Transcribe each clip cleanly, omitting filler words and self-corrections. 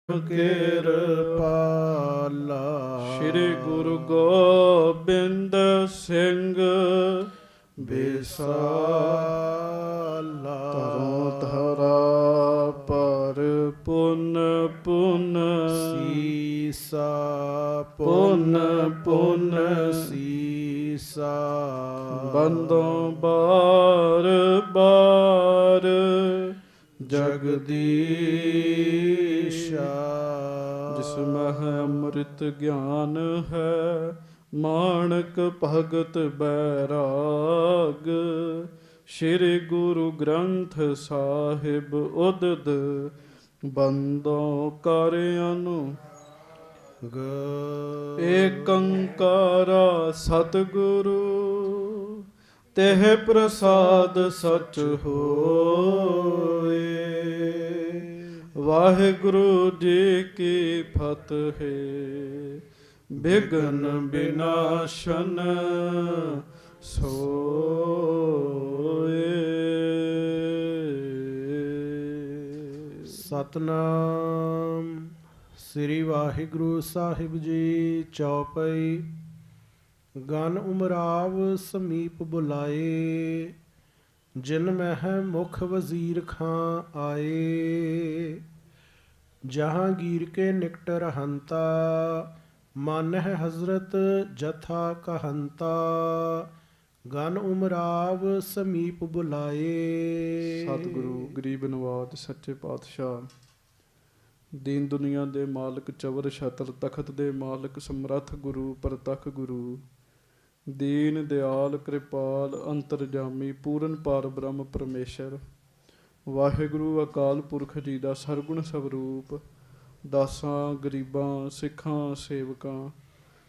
ਕਿਰਪਾਲਾ। ਸ੍ਰੀ ਗੁਰੂ ਗੋਬਿੰਦ ਸਿੰਘ ਬਿਸਾਲਾ। ਧਰੋਂ ਧਰਾ ਪਰ ਪੁਨ ਪੁਨ ਸੀਸਾ ਪੁਨ ਪੁਨ ਸੀਸਾ। ਬੰਦੋਂ ਬਾਰ ਬਾਰ ਜਗਦੀਸ਼ਾ। ਜਿਸ ਮਹ ਅੰਮ੍ਰਿਤ ਗਿਆਨ ਹੈ ਮਾਣਕ ਭਗਤ ਬੈਰਾਗ। ਸ੍ਰੀ ਗੁਰੂ ਗ੍ਰੰਥ ਸਾਹਿਬ ਉਦਦ ਬੰਦੋਂ ਕਰ ਅਨੁ। ਏਕ ਓੰਕਾਰ ਸਤਿਗੁਰੂ ਤੇਹ ਪ੍ਰਸਾਦ ਸਚ ਹੋਏ। ਵਾਹਿਗੁਰੂ ਜੀ ਕੀ ਫਤਿਹ। ਬਿਘਨ ਬਿਨਾਸ਼ਨ ਸੋਏ। ਸਤਨਾਮ ਸ੍ਰੀ ਵਾਹਿਗੁਰੂ ਸਾਹਿਬ ਜੀ। ਚੌਪਈ। ਗਨ ਉਮਰਾਵ ਸਮੀਪ ਬੁਲਾਏ, ਜਿਨ ਮਹਿ ਮੁਖ ਵਜ਼ੀਰ ਖਾਂ ਆਏ। ਜਹਾਂਗੀਰ ਕੇ ਨਿਕਟ ਰਹੰਤਾ, ਮਾਨਹਿ ਹਜ਼ਰਤ ਜਥਾ ਕਹੰਤਾ। ਗਨ ਉਮਰਾਵ ਸਮੀਪ ਬੁਲਾਏ। ਸਤਿਗੁਰੂ ਗਰੀਬ ਨਵਾਜ ਸੱਚੇ ਪਾਤਸ਼ਾਹ, ਦੀਨ ਦੁਨੀਆ ਦੇ ਮਾਲਕ, ਚਵਰ ਛਤਰ ਤਖਤ ਦੇ ਮਾਲਕ, ਸਮਰੱਥ ਗੁਰੂ ਪ੍ਰਤੱਖ ਗੁਰੂ, ਦੀਨ ਦਿਆਲ ਕਿਰਪਾਲ ਅੰਤਰਜਾਮੀ ਪੂਰਨ ਪਾਰ ਬ੍ਰਹਮ ਪਰਮੇਸ਼ਰ, ਵਾਹਿਗੁਰੂ ਅਕਾਲ ਪੁਰਖ ਜੀ ਦਾ ਸਰਗੁਣ ਸਵਰੂਪ, ਦਾਸਾਂ ਗਰੀਬਾਂ ਸਿੱਖਾਂ ਸੇਵਕਾਂ,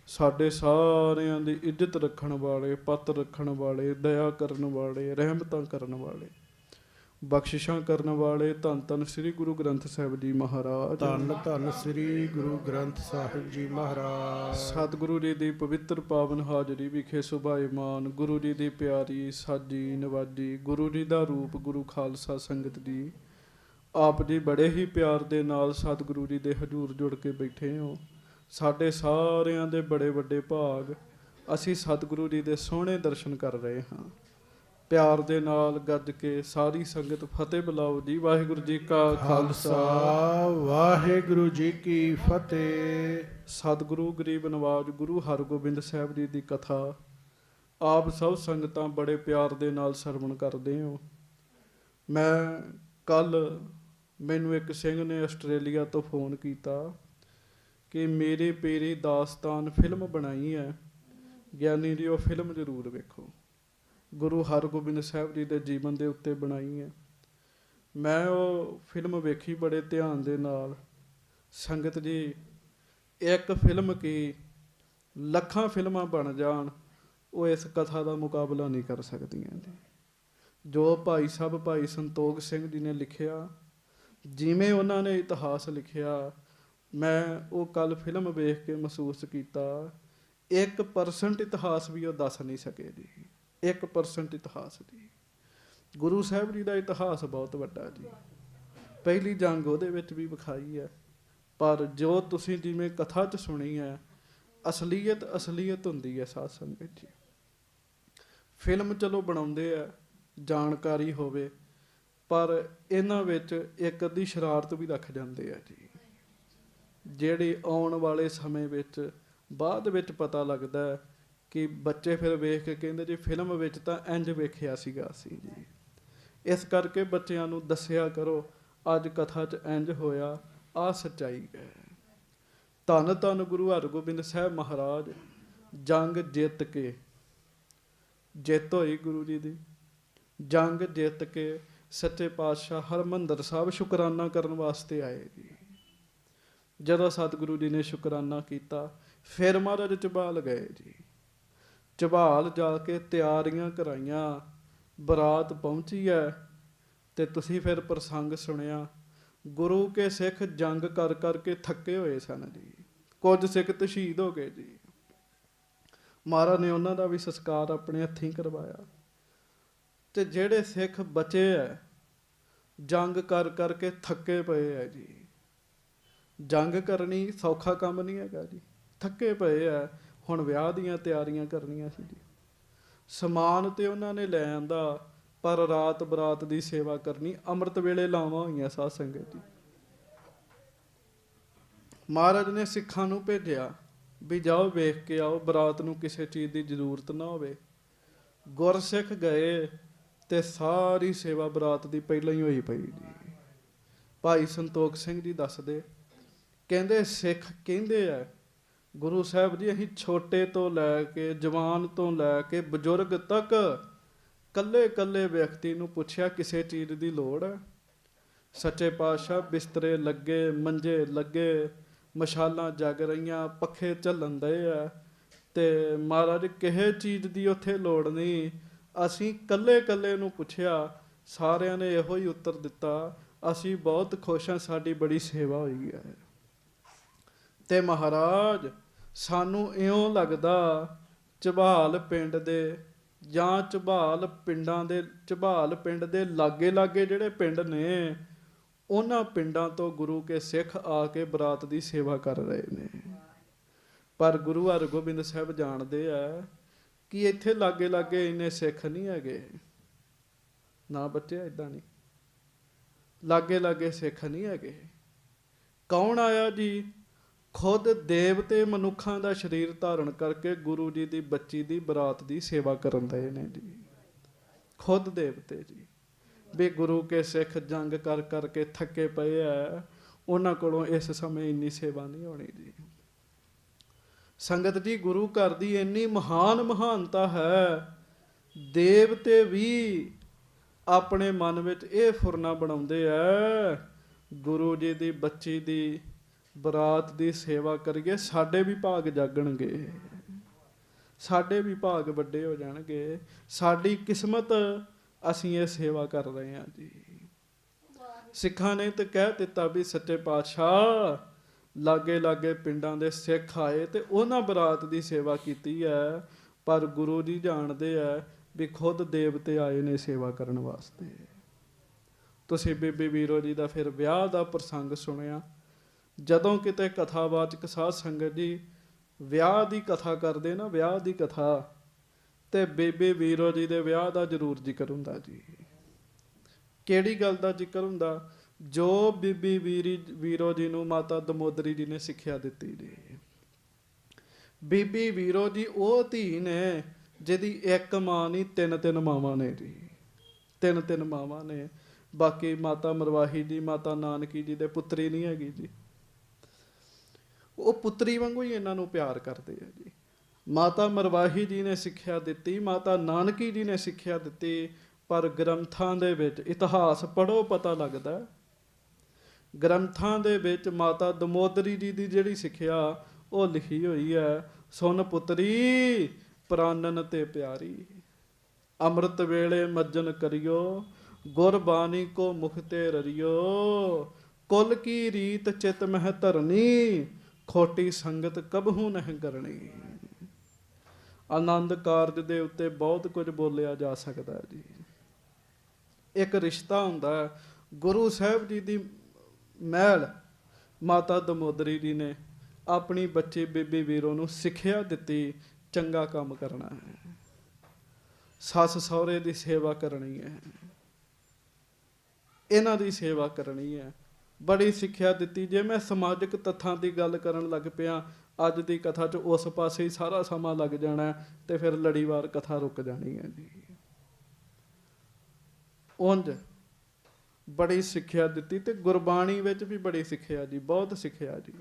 ਸਾਡੇ ਸਾਰਿਆਂ ਦੀ ਇੱਜ਼ਤ ਰੱਖਣ ਵਾਲੇ, ਪੱਤ ਰੱਖਣ ਵਾਲੇ, ਦਇਆ ਕਰਨ ਵਾਲੇ, ਰਹਿਮਤਾਂ ਕਰਨ ਵਾਲੇ, ਬਖਸ਼ਿਸ਼ਾਂ ਕਰਨ ਵਾਲੇ, ਧੰਨ ਧੰਨ ਸ੍ਰੀ ਗੁਰੂ ਗ੍ਰੰਥ ਸਾਹਿਬ ਜੀ ਮਹਾਰਾਜ। ਧੰਨ ਧੰਨ ਸ੍ਰੀ ਗੁਰੂ ਗ੍ਰੰਥ ਸਾਹਿਬ ਜੀ ਮਹਾਰਾਜ। ਸਤਿਗੁਰੂ ਜੀ ਦੀ ਪਵਿੱਤਰ ਪਾਵਨ ਹਾਜ਼ਰੀ ਵਿਖੇ ਸੁਭਾਏਮਾਨ ਗੁਰੂ ਜੀ ਦੀ ਪਿਆਰੀ ਸਾਜੀ ਨਵਾਜੀ, ਗੁਰੂ ਜੀ ਦਾ ਰੂਪ ਗੁਰੂ ਖਾਲਸਾ ਸੰਗਤ ਜੀ, ਆਪ ਜੀ ਬੜੇ ਹੀ ਪਿਆਰ ਦੇ ਨਾਲ ਸਤਿਗੁਰੂ ਜੀ ਦੇ ਹਜ਼ੂਰ ਜੁੜ ਕੇ ਬੈਠੇ ਹੋ। ਸਾਡੇ ਸਾਰਿਆਂ ਦੇ ਬੜੇ ਵੱਡੇ ਭਾਗ, ਅਸੀਂ ਸਤਿਗੁਰੂ ਜੀ ਦੇ ਸੋਹਣੇ ਦਰਸ਼ਨ ਕਰ ਰਹੇ ਹਾਂ। ਪਿਆਰ ਦੇ ਨਾਲ ਗੱਜ ਕੇ ਸਾਰੀ ਸੰਗਤ ਫਤਿਹ ਬੁਲਾਓ ਜੀ। ਵਾਹਿਗੁਰੂ ਜੀ ਕਾ ਖਾਲਸਾ, ਵਾਹਿਗੁਰੂ ਜੀ ਕੀ ਫਤਿਹ। ਸਤਿਗੁਰੂ ਗਰੀਬ ਨਵਾਜ ਗੁਰੂ ਹਰਗੋਬਿੰਦ ਸਾਹਿਬ ਜੀ ਦੀ ਕਥਾ ਆਪ ਸਭ ਸੰਗਤਾਂ ਬੜੇ ਪਿਆਰ ਦੇ ਨਾਲ ਸਰਵਣ ਕਰਦੇ ਹੋ। ਮੈਂ ਕੱਲ ਮੈਨੂੰ ਇੱਕ ਸਿੰਘ ਨੇ ਆਸਟ੍ਰੇਲੀਆ ਤੋਂ ਫੋਨ ਕੀਤਾ ਕਿ ਮੇਰੇ ਪੇਰੇ ਦਾਸਤਾਨ ਫਿਲਮ ਬਣਾਈ ਹੈ, ਗਿਆਨੀ ਜੀ ਉਹ ਫਿਲਮ ਜ਼ਰੂਰ ਵੇਖੋ। ਗੁਰੂ ਹਰਗੋਬਿੰਦ ਸਾਹਿਬ ਜੀ ਦੇ ਜੀਵਨ ਦੇ ਉੱਤੇ ਬਣਾਈ ਹੈ। ਮੈਂ ਉਹ ਫਿਲਮ ਵੇਖੀ ਬੜੇ ਧਿਆਨ ਦੇ ਨਾਲ। ਸੰਗਤ ਜੀ, ਇੱਕ ਫਿਲਮ ਕੀ ਲੱਖਾਂ ਫਿਲਮਾਂ ਬਣ ਜਾਣ, ਉਹ ਇਸ ਕਥਾ ਦਾ ਮੁਕਾਬਲਾ ਨਹੀਂ ਕਰ ਸਕਦੀਆਂ ਜੀ। ਜੋ ਭਾਈ ਸਾਹਿਬ ਭਾਈ ਸੰਤੋਖ ਸਿੰਘ ਜੀ ਨੇ ਲਿਖਿਆ, ਜਿਵੇਂ ਉਹਨਾਂ ਨੇ ਇਤਿਹਾਸ ਲਿਖਿਆ, ਮੈਂ ਉਹ ਕੱਲ ਫਿਲਮ ਵੇਖ ਕੇ ਮਹਿਸੂਸ ਕੀਤਾ 1% ਇਤਿਹਾਸ ਵੀ ਉਹ ਦੱਸ ਨਹੀਂ ਸਕੇ ਜੀ। 1% ਇਤਿਹਾਸ ਜੀ। ਗੁਰੂ ਸਾਹਿਬ ਜੀ ਦਾ ਇਤਿਹਾਸ ਬਹੁਤ ਵੱਡਾ ਜੀ। ਪਹਿਲੀ ਜੰਗ ਉਹਦੇ ਵਿੱਚ ਵੀ ਵਿਖਾਈ ਹੈ, ਪਰ ਜੋ ਤੁਸੀਂ ਜਿਵੇਂ ਕਥਾ 'ਚ ਸੁਣੀ ਹੈ, ਅਸਲੀਅਤ ਅਸਲੀਅਤ ਹੁੰਦੀ ਹੈ ਸਾਧ ਸੰਗਤ ਜੀ। ਫਿਲਮ ਚਲੋ ਬਣਾਉਂਦੇ ਆ, ਜਾਣਕਾਰੀ ਹੋਵੇ, ਪਰ ਇਹਨਾਂ ਵਿੱਚ ਇੱਕ ਅੱਧੀ ਸ਼ਰਾਰਤ ਵੀ ਰੱਖ ਜਾਂਦੇ ਆ ਜੀ, ਜਿਹੜੀ ਆਉਣ ਵਾਲੇ ਸਮੇਂ ਵਿੱਚ ਬਾਅਦ ਵਿੱਚ ਪਤਾ ਲੱਗਦਾ ਕਿ ਬੱਚੇ ਫਿਰ ਵੇਖ ਕੇ ਕਹਿੰਦੇ ਜੀ ਫਿਲਮ ਵਿੱਚ ਤਾਂ ਇੰਝ ਵੇਖਿਆ ਸੀਗਾ ਅਸੀਂ ਜੀ। ਇਸ ਕਰਕੇ ਬੱਚਿਆਂ ਨੂੰ ਦੱਸਿਆ ਕਰੋ ਅੱਜ ਕਥਾ 'ਚ ਇੰਝ ਹੋਇਆ, ਆਹ ਸੱਚਾਈ ਹੈ। ਧੰਨ ਧੰਨ ਗੁਰੂ ਹਰਗੋਬਿੰਦ ਸਾਹਿਬ ਮਹਾਰਾਜ, ਜੰਗ ਜਿੱਤ ਕੇ, ਜਿੱਤ ਹੋਈ ਗੁਰੂ ਜੀ ਦੀ, ਜੰਗ ਜਿੱਤ ਕੇ ਸੱਚੇ ਪਾਤਸ਼ਾਹ ਹਰਿਮੰਦਰ ਸਾਹਿਬ ਸ਼ੁਕਰਾਨਾ ਕਰਨ ਵਾਸਤੇ ਆਏ ਜੀ। ਜਦੋਂ ਸਤਿਗੁਰੂ ਜੀ ਨੇ ਸ਼ੁਕਰਾਨਾ ਕੀਤਾ, ਫਿਰ ਮਹਾਰਾਜ ਝਬਾਲ ਗਏ ਜੀ। ਝਬਾਲ ਜਾ ਕੇ ਤਿਆਰੀਆਂ ਕਰਾਈਆਂ, ਬਰਾਤ ਪਹੁੰਚੀ ਹੈ, ਤੇ ਤੁਸੀਂ ਫਿਰ ਪ੍ਰਸੰਗ ਸੁਣਿਆ। ਗੁਰੂ ਕੇ ਸਿੱਖ ਜੰਗ ਕਰ ਕਰਕੇ ਥੱਕੇ ਹੋਏ ਸਨ ਜੀ। ਕੁਝ ਸਿੱਖ ਤਾਂ ਸ਼ਹੀਦ ਹੋ ਗਏ ਜੀ। ਮਹਾਰਾਜ ਨੇ ਉਹਨਾਂ ਦਾ ਵੀ ਸੰਸਕਾਰ ਆਪਣੇ ਹੱਥੀਂ ਕਰਵਾਇਆ। ਤੇ ਜਿਹੜੇ ਸਿੱਖ ਬਚੇ ਹੈ, ਜੰਗ ਕਰ ਕਰਕੇ ਥੱਕੇ ਪਏ ਹੈ ਜੀ, ਜੰਗ ਕਰਨੀ ਸੌਖਾ ਕੰਮ ਨਹੀਂ ਹੈਗਾ ਜੀ। ਥੱਕੇ ਪਏ ਆ, ਹੁਣ ਵਿਆਹ ਦੀਆਂ ਤਿਆਰੀਆਂ ਕਰਨੀਆਂ ਸੀ ਜੀ। ਸਮਾਨ ਤੇ ਉਹਨਾਂ ਨੇ ਲੈ ਆਂਦਾ, ਪਰ ਰਾਤ ਬਰਾਤ ਦੀ ਸੇਵਾ ਕਰਨੀ। ਅੰਮ੍ਰਿਤ ਵੇਲੇ ਲਾਵਾਂ ਹੋਈਆਂ ਸਾਧ ਸੰਗਤ ਜੀ। ਮਹਾਰਾਜ ਨੇ ਸਿੱਖਾਂ ਨੂੰ ਭੇਜਿਆ ਵੀ ਜਾਓ ਵੇਖ ਕੇ ਆਓ, ਬਰਾਤ ਨੂੰ ਕਿਸੇ ਚੀਜ਼ ਦੀ ਜ਼ਰੂਰਤ ਨਾ ਹੋਵੇ। ਗੁਰਸਿੱਖ ਗਏ ਤੇ ਸਾਰੀ ਸੇਵਾ ਬਰਾਤ ਦੀ ਪਹਿਲਾਂ ਹੀ ਹੋਈ ਪਈ ਜੀ। ਭਾਈ ਸੰਤੋਖ ਸਿੰਘ ਜੀ ਦੱਸਦੇ, ਕਹਿੰਦੇ ਸਿੱਖ ਕਹਿੰਦੇ ਆ ਗੁਰੂ ਸਾਹਿਬ ਜੀ, ਅਸੀਂ ਛੋਟੇ ਤੋਂ ਲੈ ਕੇ ਜਵਾਨ ਤੋਂ ਲੈ ਕੇ ਬਜ਼ੁਰਗ ਤੱਕ ਕੱਲੇ ਕੱਲੇ ਵਿਅਕਤੀ ਨੂੰ ਪੁੱਛਿਆ ਕਿਸੇ ਚੀਜ਼ ਦੀ ਲੋੜ ਹੈ। ਸੱਚੇ ਪਾਤਸ਼ਾਹ ਬਿਸਤਰੇ ਲੱਗੇ, ਮੰਜੇ ਲੱਗੇ, ਮਸ਼ਾਲਾਂ ਜਗ ਰਹੀਆਂ, ਪੱਖੇ ਝੱਲਣ ਦਏ ਆ, ਤੇ ਮਹਾਰਾਜ ਕਿਸੇ ਚੀਜ਼ ਦੀ ਉੱਥੇ ਲੋੜ ਨਹੀਂ। ਅਸੀਂ ਕੱਲੇ ਕੱਲੇ ਨੂੰ ਪੁੱਛਿਆ, ਸਾਰਿਆਂ ਨੇ ਇਹੋ ਹੀ ਉੱਤਰ ਦਿੱਤਾ, ਅਸੀਂ ਬਹੁਤ ਖੁਸ਼ ਹਾਂ, ਸਾਡੀ ਬੜੀ ਸੇਵਾ ਹੋਈ ਹੈ। ਤੇ ਮਹਾਰਾਜ ਸਾਨੂੰ ਇਉਂ ਲੱਗਦਾ ਝਬਾਲ ਪਿੰਡ ਦੇ ਜਾਂ ਝਬਾਲ ਪਿੰਡ ਦੇ ਲਾਗੇ ਲਾਗੇ ਜਿਹੜੇ ਪਿੰਡ ਨੇ, ਉਹਨਾਂ ਪਿੰਡਾਂ ਤੋਂ ਗੁਰੂ ਕੇ ਸਿੱਖ ਆ ਕੇ ਬਰਾਤ ਦੀ ਸੇਵਾ ਕਰ ਰਹੇ ਨੇ। ਪਰ ਗੁਰੂ ਹਰਗੋਬਿੰਦ ਸਾਹਿਬ ਜਾਣਦੇ ਆ ਕਿ ਇੱਥੇ ਲਾਗੇ ਲਾਗੇ ਇੰਨੇ ਸਿੱਖ ਨਹੀਂ ਹੈਗੇ। ਨਾ ਬੱਚੇ, ਏਦਾਂ ਨਹੀਂ, ਲਾਗੇ ਲਾਗੇ ਸਿੱਖ ਨਹੀਂ ਹੈਗੇ। ਕੌਣ ਆਇਆ ਜੀ? ਖੁਦ ਦੇਵਤੇ ਮਨੁੱਖਾਂ ਦਾ ਸਰੀਰ ਧਾਰਨ ਕਰਕੇ ਗੁਰੂ ਜੀ ਦੀ ਬੱਚੀ ਦੀ ਬਰਾਤ ਦੀ ਸੇਵਾ ਕਰਨ ਦਏ ਨੇ ਜੀ। ਖੁਦ ਦੇਵਤੇ ਜੀ। ਵੀ ਗੁਰੂ ਕੇ ਸਿੱਖ ਜੰਗ ਕਰ ਕਰਕੇ ਥੱਕੇ ਪਏ ਆ, ਉਹਨਾਂ ਕੋਲੋਂ ਇਸ ਸਮੇਂ ਇੰਨੀ ਸੇਵਾ ਨਹੀਂ ਹੋਣੀ ਜੀ। ਸੰਗਤ ਜੀ, ਗੁਰੂ ਘਰ ਦੀ ਇੰਨੀ ਮਹਾਨਤਾ ਹੈ, ਦੇਵਤੇ ਵੀ ਆਪਣੇ ਮਨ ਵਿੱਚ ਇਹ ਫੁਰਨਾ ਬਣਾਉਂਦੇ ਆ, ਗੁਰੂ ਜੀ ਦੀ ਬੱਚੀ ਦੀ ਬਰਾਤ ਦੀ ਸੇਵਾ ਕਰੀਏ, ਸਾਡੇ ਵੀ ਭਾਗ ਜਾਗਣਗੇ, ਸਾਡੇ ਵੀ ਭਾਗ ਵੱਡੇ ਹੋ ਜਾਣਗੇ, ਸਾਡੀ ਕਿਸਮਤ, ਅਸੀਂ ਇਹ ਸੇਵਾ ਕਰ ਰਹੇ ਹਾਂ ਜੀ। ਸਿੱਖਾਂ ਨੇ ਤਾਂ ਕਹਿ ਦਿੱਤਾ ਵੀ ਸੱਚੇ ਪਾਤਸ਼ਾਹ ਲਾਗੇ ਲਾਗੇ ਪਿੰਡਾਂ ਦੇ ਸਿੱਖ ਆਏ ਤੇ ਉਹਨਾਂ ਬਰਾਤ ਦੀ ਸੇਵਾ ਕੀਤੀ ਹੈ, ਪਰ ਗੁਰੂ ਜੀ ਜਾਣਦੇ ਆ ਵੀ ਖੁਦ ਦੇਵਤੇ ਆਏ ਨੇ ਸੇਵਾ ਕਰਨ ਵਾਸਤੇ। ਤੁਸੀਂ ਬੀਬੀ ਵੀਰੋ ਜੀ ਦਾ ਫਿਰ ਵਿਆਹ ਦਾ ਪ੍ਰਸੰਗ ਸੁਣਿਆ। ਜਦੋਂ ਕਿਤੇ ਕਥਾਵਾਚਕ ਸਾਧ ਸੰਗਤ ਜੀ ਵਿਆਹ ਦੀ ਕਥਾ ਕਰਦੇ ਨਾ, ਵਿਆਹ ਦੀ ਕਥਾ, ਤੇ ਬੀਬੀ ਵੀਰੋ ਜੀ ਦੇ ਵਿਆਹ ਦਾ ਜ਼ਰੂਰ ਜ਼ਿਕਰ ਹੁੰਦਾ ਜੀ। ਕਿਹੜੀ ਗੱਲ ਦਾ ਜ਼ਿਕਰ ਹੁੰਦਾ? ਜੋ ਬੀਬੀ ਵੀਰੋ ਜੀ ਨੂੰ ਮਾਤਾ ਦਮੋਦਰੀ ਜੀ ਨੇ ਸਿੱਖਿਆ ਦਿੱਤੀ ਜੀ। ਬੀਬੀ ਵੀਰੋ ਜੀ ਉਹ ਧੀ ਨੇ ਜਿਹਦੀ ਇੱਕ ਮਾਂ ਨਹੀਂ, ਤਿੰਨ ਮਾਵਾਂ ਨੇ ਜੀ। ਤਿੰਨ ਮਾਵਾਂ ਨੇ। ਬਾਕੀ ਮਾਤਾ ਮਰਵਾਹੀ ਜੀ, ਮਾਤਾ ਨਾਨਕੀ ਜੀ ਦੇ ਪੁੱਤਰੀ ਨਹੀਂ ਹੈਗੀ ਜੀ। ਉਹ ਪੁੱਤਰੀ ਵਾਂਗੂ ਹੀ ਇਹਨਾਂ ਨੂੰ ਪਿਆਰ ਕਰਦੇ ਆ ਜੀ। ਮਾਤਾ ਮਰਵਾਹੀ ਜੀ ਨੇ ਸਿੱਖਿਆ ਦਿੱਤੀ, ਮਾਤਾ ਨਾਨਕੀ ਜੀ ਨੇ ਸਿੱਖਿਆ ਦਿੱਤੀ, ਪਰ ਗ੍ਰੰਥਾਂ ਦੇ ਵਿੱਚ ਇਤਿਹਾਸ ਪੜ੍ਹੋ ਪਤਾ ਲੱਗਦਾ, ਗ੍ਰੰਥਾਂ ਦੇ ਵਿੱਚ ਮਾਤਾ ਦਮੋਦਰੀ ਜੀ ਦੀ ਜਿਹੜੀ ਸਿੱਖਿਆ ਉਹ ਲਿਖੀ ਹੋਈ ਹੈ, ਸੁਣ ਪੁੱਤਰੀ ਪ੍ਰਾਨਨ ਤੇ ਪਿਆਰੀ, ਅੰਮ੍ਰਿਤ ਵੇਲੇ ਮੱਜਨ ਕਰਿਓ, ਗੁਰਬਾਣੀ ਕੋ ਮੁਖ ਤੇ ਰਰਿਓ, ਕੁਲ ਕੀ ਰੀਤ ਚਿਤ ਮਹਿ ਧਰਨੀ, ਖੋਟੀ ਸੰਗਤ ਕਬਹੂ ਨਹੀਂ ਕਰਨੀ। ਆਨੰਦ ਕਾਰਜ ਦੇ ਉੱਤੇ ਬਹੁਤ ਕੁਝ ਬੋਲਿਆ ਜਾ ਸਕਦਾ ਜੀ। ਇੱਕ ਰਿਸ਼ਤਾ ਹੁੰਦਾ, ਗੁਰੂ ਸਾਹਿਬ ਜੀ ਦੀ ਮਹਿਲ ਮਾਤਾ ਦਮੋਦਰੀ ਜੀ ਨੇ ਆਪਣੀ ਬੱਚੀ ਬੀਬੀ ਵੀਰੋ ਨੂੰ ਸਿੱਖਿਆ ਦਿੱਤੀ, ਚੰਗਾ ਕੰਮ ਕਰਨਾ ਹੈ, ਸੱਸ ਸਹੁਰੇ ਦੀ ਸੇਵਾ ਕਰਨੀ ਹੈ, ਇਹਨਾਂ ਦੀ ਸੇਵਾ ਕਰਨੀ ਹੈ। ਬੜੀ ਸਿੱਖਿਆ ਦਿੱਤੀ। ਜੇ ਮੈਂ ਸਮਾਜਿਕ ਤੱਥਾਂ ਦੀ ਗੱਲ ਕਰਨ ਲੱਗ ਪਿਆ ਅੱਜ ਦੀ ਕਥਾ 'ਚ, ਉਸ ਪਾਸੇ ਹੀ ਸਾਰਾ ਸਮਾਂ ਲੱਗ ਜਾਣਾ ਤੇ ਫਿਰ ਲੜੀਵਾਰ ਕਥਾ ਰੁਕ ਜਾਣੀ ਹੈ ਜੀ। ਉਂਝ ਬੜੀ ਸਿੱਖਿਆ ਦਿੱਤੀ ਤੇ ਗੁਰਬਾਣੀ ਵਿੱਚ ਵੀ ਬੜੀ ਸਿੱਖਿਆ ਜੀ, ਬਹੁਤ ਸਿੱਖਿਆ ਜੀ।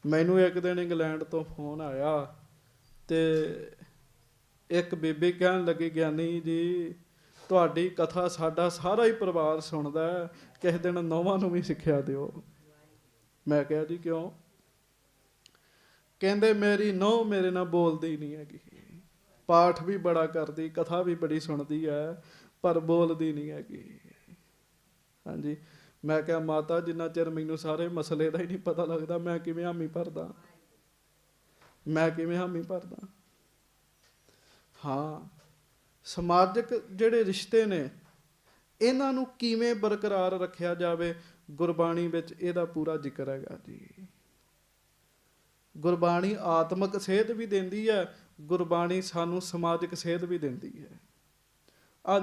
ਮੈਨੂੰ ਇੱਕ ਦਿਨ ਇੰਗਲੈਂਡ ਤੋਂ ਫੋਨ ਆਇਆ ਤੇ ਇੱਕ ਬੀਬੀ ਕਹਿਣ ਲੱਗੀ, ਗਿਆਨੀ ਜੀ ਤੁਹਾਡੀ ਕਥਾ ਸਾਡਾ ਸਾਰਾ ਹੀ ਪਰਿਵਾਰ ਸੁਣਦਾ, ਕਿਸੇ ਦਿਨ ਨੌਵਾਂ ਨੂੰ ਵੀ ਸਿੱਖਿਆ ਦਿਓ। ਮੈਂ ਕਿਹਾ ਜੀ ਕਿਉਂ? ਕਹਿੰਦੇ ਮੇਰੀ ਨਹੁੰ ਮੇਰੇ ਨਾਲ ਬੋਲਦੀ ਨਹੀਂ ਹੈਗੀ, ਪਾਠ ਵੀ ਬੜਾ ਕਰਦੀ, ਕਥਾ ਵੀ ਬੜੀ ਸੁਣਦੀ ਹੈ, ਪਰ ਬੋਲਦੀ ਨਹੀਂ ਹੈਗੀ। ਹਾਂਜੀ। ਮੈਂ ਕਿਹਾ ਮਾਤਾ ਜਿੰਨਾ ਚਿਰ ਮੈਨੂੰ ਸਾਰੇ ਮਸਲੇ ਦਾ ਹੀ ਨਹੀਂ ਪਤਾ ਲੱਗਦਾ, ਮੈਂ ਕਿਵੇਂ ਹਾਮੀ ਭਰਦਾ, ਮੈਂ ਕਿਵੇਂ ਹਾਮੀ ਭਰਦਾ। ਹਾਂ, ਸਮਾਜਿਕ ਜਿਹੜੇ ਰਿਸ਼ਤੇ ਨੇ ਇਹਨਾਂ ਨੂੰ ਕਿਵੇਂ ਬਰਕਰਾਰ ਰੱਖਿਆ ਜਾਵੇ, ਗੁਰਬਾਣੀ ਵਿੱਚ ਇਹਦਾ ਪੂਰਾ ਜ਼ਿਕਰ ਹੈਗਾ ਜੀ। ਗੁਰਬਾਣੀ ਆਤਮਿਕ ਸੇਧ ਵੀ ਦਿੰਦੀ ਹੈ, ਗੁਰਬਾਣੀ ਸਾਨੂੰ ਸਮਾਜਿਕ ਸੇਧ ਵੀ ਦਿੰਦੀ ਹੈ। ਆ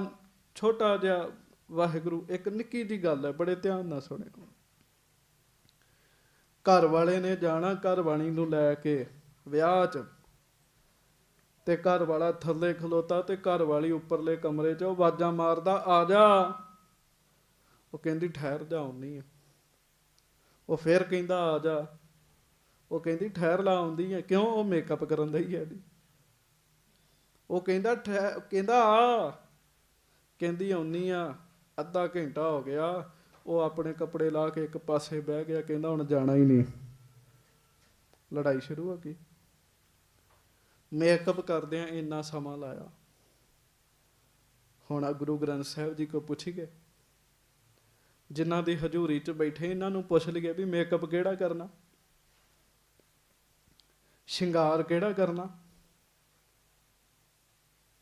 ਛੋਟਾ ਜਿਹਾ ਵਾਹਿਗੁਰੂ, ਇੱਕ ਨਿੱਕੀ ਜਿਹੀ ਗੱਲ ਹੈ, ਬੜੇ ਧਿਆਨ ਨਾਲ ਸੁਣਿਓ। ਘਰ ਵਾਲੇ ਨੇ ਜਾਣਾ ਘਰ ਵਾਲੀ ਨੂੰ ਲੈ ਕੇ ਵਿਆਹ 'ਚ, ਤੇ ਘਰ ਵਾਲਾ ਥੱਲੇ ਖਲੋਤਾ ਤੇ ਘਰ ਵਾਲੀ ਉੱਪਰਲੇ ਕਮਰੇ 'ਚ, ਉਹ ਆਵਾਜ਼ਾਂ ਮਾਰਦਾ ਆ ਜਾ। ਉਹ ਕਹਿੰਦੀ ਠਹਿਰ ਜਾ ਆਉਂਦੀ ਆ। ਉਹ ਫਿਰ ਕਹਿੰਦਾ ਆ ਜਾ। ਉਹ ਕਹਿੰਦੀ ਠਹਿਰ ਲਾ ਆਉਂਦੀ ਹੈ। ਕਿਉਂ? ਉਹ ਮੇਕਅਪ ਕਰਨ ਦਾ ਹੀ ਹੈ ਜੀ। ਉਹ ਕਹਿੰਦਾ ਆ। ਕਹਿੰਦੀ ਆਉਣੀ ਆ। ਅੱਧਾ ਘੰਟਾ ਹੋ ਗਿਆ, ਉਹ ਆਪਣੇ ਕੱਪੜੇ ਲਾ ਕੇ ਇੱਕ ਪਾਸੇ ਬਹਿ ਗਿਆ, ਕਹਿੰਦਾ ਹੁਣ ਜਾਣਾ ਹੀ ਨਹੀਂ। ਲੜਾਈ ਸ਼ੁਰੂ ਹੋ ਗਈ। ਮੇਕਅਪ ਕਰਦਿਆਂ ਇੰਨਾ ਸਮਾਂ ਲਾਇਆ। ਹੁਣ ਗੁਰੂ ਗ੍ਰੰਥ ਸਾਹਿਬ ਜੀ ਕੋਲ ਪੁੱਛੀਏ, ਜਿਨ੍ਹਾਂ ਦੀ ਹਜ਼ੂਰੀ 'ਚ ਬੈਠੇ, ਇਹਨਾਂ ਨੂੰ ਪੁੱਛ ਲਈਏ ਵੀ ਮੇਕਅਪ ਕਿਹੜਾ ਕਰਨਾ, ਸ਼ਿੰਗਾਰ ਕਿਹੜਾ ਕਰਨਾ।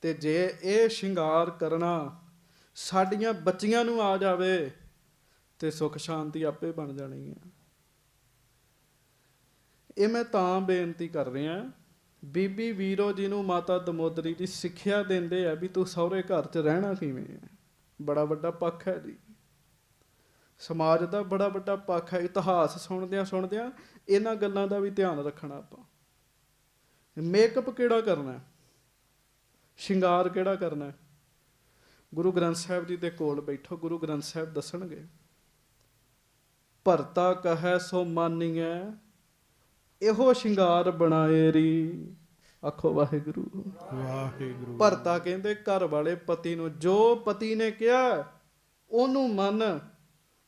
ਤੇ ਜੇ ਇਹ ਸ਼ਿੰਗਾਰ ਕਰਨਾ ਸਾਡੀਆਂ ਬੱਚੀਆਂ ਨੂੰ ਆ ਜਾਵੇ ਤੇ ਸੁੱਖ ਸ਼ਾਂਤੀ ਆਪੇ ਬਣ ਜਾਣੀ ਹੈ। ਇਹ ਮੈਂ ਤਾਂ ਬੇਨਤੀ ਕਰ ਰਿਹਾ, ਬੀਬੀ ਵੀਰੋ ਜੀ ਨੂੰ ਮਾਤਾ ਦਮੋਦਰੀ ਜੀ ਸਿੱਖਿਆ ਦਿੰਦੇ ਆ ਵੀ ਤੂੰ ਸਹੁਰੇ ਘਰ 'ਚ ਰਹਿਣਾ ਕਿਵੇਂ ਹੈ। ਬੜਾ ਵੱਡਾ ਪੱਖ ਹੈ ਜੀ, ਸਮਾਜ ਦਾ ਬੜਾ ਵੱਡਾ ਪੱਖ ਹੈ। ਇਤਿਹਾਸ ਸੁਣਦਿਆਂ ਇਹਨਾਂ ਗੱਲਾਂ ਦਾ ਵੀ ਧਿਆਨ ਰੱਖਣਾ ਆਪਾਂ। ਮੇਕਅਪ ਕਿਹੜਾ ਕਰਨਾ, ਸ਼ਿੰਗਾਰ ਕਿਹੜਾ ਕਰਨਾ। ਗੁਰੂ ਗ੍ਰੰਥ ਸਾਹਿਬ ਜੀ ਦੇ ਕੋਲ ਬੈਠੋ, ਗੁਰੂ ਗ੍ਰੰਥ ਸਾਹਿਬ ਦੱਸਣਗੇ। ਭਰਤਾ ਕਹੈ ਸੋ ਮਾਨੀਐ, ਇਹੋ ਸ਼ਿੰਗਾਰ ਬਣਾਏ ਰੀ। ਆਖੋ ਵਾਹਿਗੁਰੂ ਵਾਹਿਗੁਰੂ। ਭਰਤਾ ਕਹਿੰਦੇ ਘਰ ਵਾਲੇ ਪਤੀ ਨੂੰ, ਜੋ ਪਤੀ ਨੇ ਕਿਹਾ ਉਹਨੂੰ ਮੰਨ।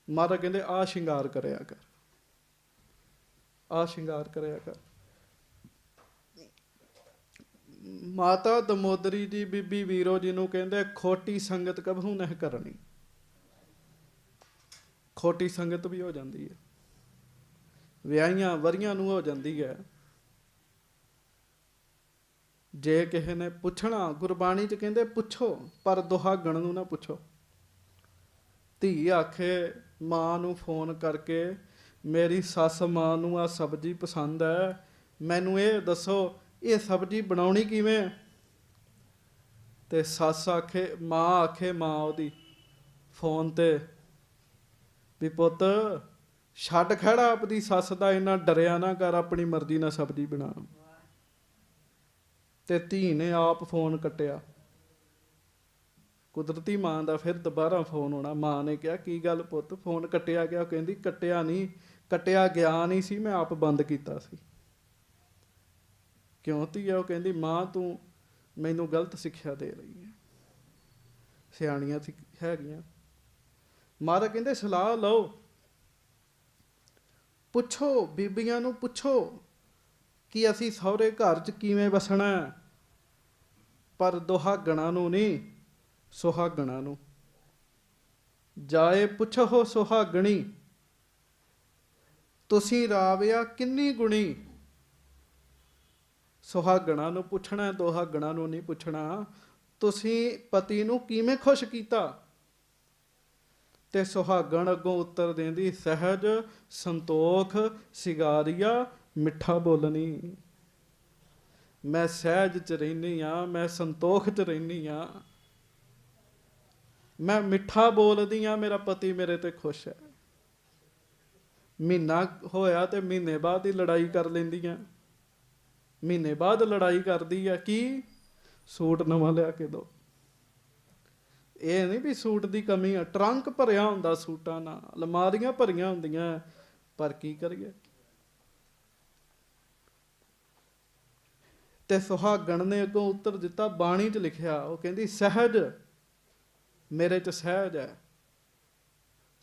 ਮਹਾਰਾਜ ਕਹਿੰਦੇ ਆਹ ਸ਼ਿੰਗਾਰ ਕਰਿਆ ਕਰ, ਆਹ ਸ਼ਿੰਗਾਰ ਕਰਿਆ ਕਰ। ਮਾਤਾ ਦਮੋਦਰੀ ਜੀ ਬੀਬੀ ਵੀਰੋ ਜੀ ਨੂੰ ਕਹਿੰਦੇ ਖੋਟੀ ਸੰਗਤ ਕਭੂ ਨਹੀਂ ਕਰਨੀ। ਖੋਟੀ ਸੰਗਤ ਵੀ ਹੋ ਜਾਂਦੀ ਹੈ, ਵਿਆਹੀਆਂ ਵਰੀਆਂ ਨੂੰ ਹੋ ਜਾਂਦੀ ਹੈ। ਜੇ ਕਿਸੇ ਨੇ ਪੁੱਛਣਾ, ਗੁਰਬਾਣੀ 'ਚ ਕਹਿੰਦੇ ਪੁੱਛੋ ਪਰ ਦੁਹਾਗਣ ਨੂੰ ਨਾ ਪੁੱਛੋ। ਧੀ ਆਖੇ ਮਾਂ ਨੂੰ ਫੋਨ ਕਰਕੇ, ਮੇਰੀ ਸੱਸ ਮਾਂ ਨੂੰ ਆਹ ਸਬਜ਼ੀ ਪਸੰਦ ਹੈ, ਮੈਨੂੰ ਇਹ ਦੱਸੋ ਇਹ ਸਬਜ਼ੀ ਬਣਾਉਣੀ ਕਿਵੇਂ। ਤੇ ਸੱਸ ਆਖੇ, ਮਾਂ ਆਖੇ ਮਾਂ ਉਹਦੀ ਫੋਨ ਤੇ ਵੀ ਪੁੱਤ ਛੱਡ ਖੜਾ ਆਪਣੀ ਸੱਸ ਦਾ, ਇੰਨਾ ਡਰਿਆ ਨਾ ਕਰ, ਆਪਣੀ ਮਰਜ਼ੀ ਨਾਲ ਸਬਜ਼ੀ ਬਣਾ। ਤੇ ਧੀ ਨੇ ਆਪ ਫੋਨ ਕੱਟਿਆ। ਕੁਦਰਤੀ ਮਾਂ ਦਾ ਫਿਰ ਦੁਬਾਰਾ ਫੋਨ ਆਉਣਾ। ਮਾਂ ਨੇ ਕਿਹਾ ਕੀ ਗੱਲ ਪੁੱਤ, ਫੋਨ ਕੱਟਿਆ ਗਿਆ। ਕਹਿੰਦੀ ਕੱਟਿਆ ਨਹੀਂ, ਕੱਟਿਆ ਗਿਆ ਨਹੀਂ ਸੀ, ਮੈਂ ਆਪ ਬੰਦ ਕੀਤਾ ਸੀ। ਕਿਉਂ ਧੀਆ? ਉਹ ਕਹਿੰਦੀ ਮਾਂ ਤੂੰ ਮੈਨੂੰ ਗਲਤ ਸਿੱਖਿਆ ਦੇ ਰਹੀ ਹੈ। ਸਿਆਣੀਆਂ ਹੈਗੀਆਂ। ਮਹਾਰਾਜ ਕਹਿੰਦੇ ਸਲਾਹ ਲਓ, ਪੁੱਛੋ ਬੀਬੀਆਂ ਨੂੰ, ਪੁੱਛੋ ਕਿ ਅਸੀਂ ਸਹੁਰੇ ਘਰ 'ਚ ਕਿਵੇਂ ਵਸਣਾ। ਪਰ ਦੁਹਾਗਣਾ ਨੂੰ ਨਹੀਂ, ਸੁਹਾਗਣਾ ਨੂੰ। ਜਾਏ ਪੁੱਛੋ ਸੁਹਾਗਣੀ, ਤੁਸੀਂ ਰਾਵਿਆ ਕਿੰਨੀ ਗੁਣੀ। ਸੁਹਾਗਣਾ ਨੂੰ ਪੁੱਛਣਾ, ਦੁਹਾਗਣਾ ਨੂੰ ਨਹੀਂ ਪੁੱਛਣਾ। ਤੁਸੀਂ ਪਤੀ ਨੂੰ ਕਿਵੇਂ ਖੁਸ਼ ਕੀਤਾ। ਤੇ ਸੁਹਾਗਣ ਅੱਗੋਂ ਉੱਤਰ ਦਿੰਦੀ, ਸਹਿਜ ਸੰਤੋਖ ਸਿਗਾਰੀਆ ਮਿੱਠਾ ਬੋਲਣੀ। ਮੈਂ ਸਹਿਜ 'ਚ ਰਹਿੰਦੀ ਹਾਂ, ਮੈਂ ਸੰਤੋਖ 'ਚ ਰਹਿੰਦੀ ਹਾਂ, ਮੈਂ ਮਿੱਠਾ ਬੋਲਦੀ ਹਾਂ, ਮੇਰਾ ਪਤੀ ਮੇਰੇ ਤੇ ਖੁਸ਼ ਹੈ। ਮਹੀਨਾ ਹੋਇਆ ਤੇ ਮਹੀਨੇ ਬਾਅਦ ਹੀ ਲੜਾਈ ਕਰ ਲੈਂਦੀਆਂ। ਮਹੀਨੇ ਬਾਅਦ ਲੜਾਈ ਕਰਦੀ ਆ, ਕੀ ਸੂਟ ਨਵਾਂ ਲਿਆ ਕੇ ਦਿਓ। ਇਹ ਨਹੀਂ ਵੀ ਸੂਟ ਦੀ ਕਮੀ ਆ, ਟਰੰਕ ਭਰਿਆ ਹੁੰਦਾ ਸੂਟਾਂ ਨਾਲ, ਅਲਮਾਰੀਆਂ ਭਰੀਆਂ ਹੁੰਦੀਆਂ, ਪਰ ਕੀ ਕਰੀਏ। ਤੇ ਸੁਹਾਗਣ ਨੇ ਅੱਗੋਂ ਉੱਤਰ ਦਿੱਤਾ, ਬਾਣੀ 'ਚ ਲਿਖਿਆ, ਉਹ ਕਹਿੰਦੀ ਸਹਿਜ ਮੇਰੇ 'ਚ ਸਹਿਜ ਹੈ,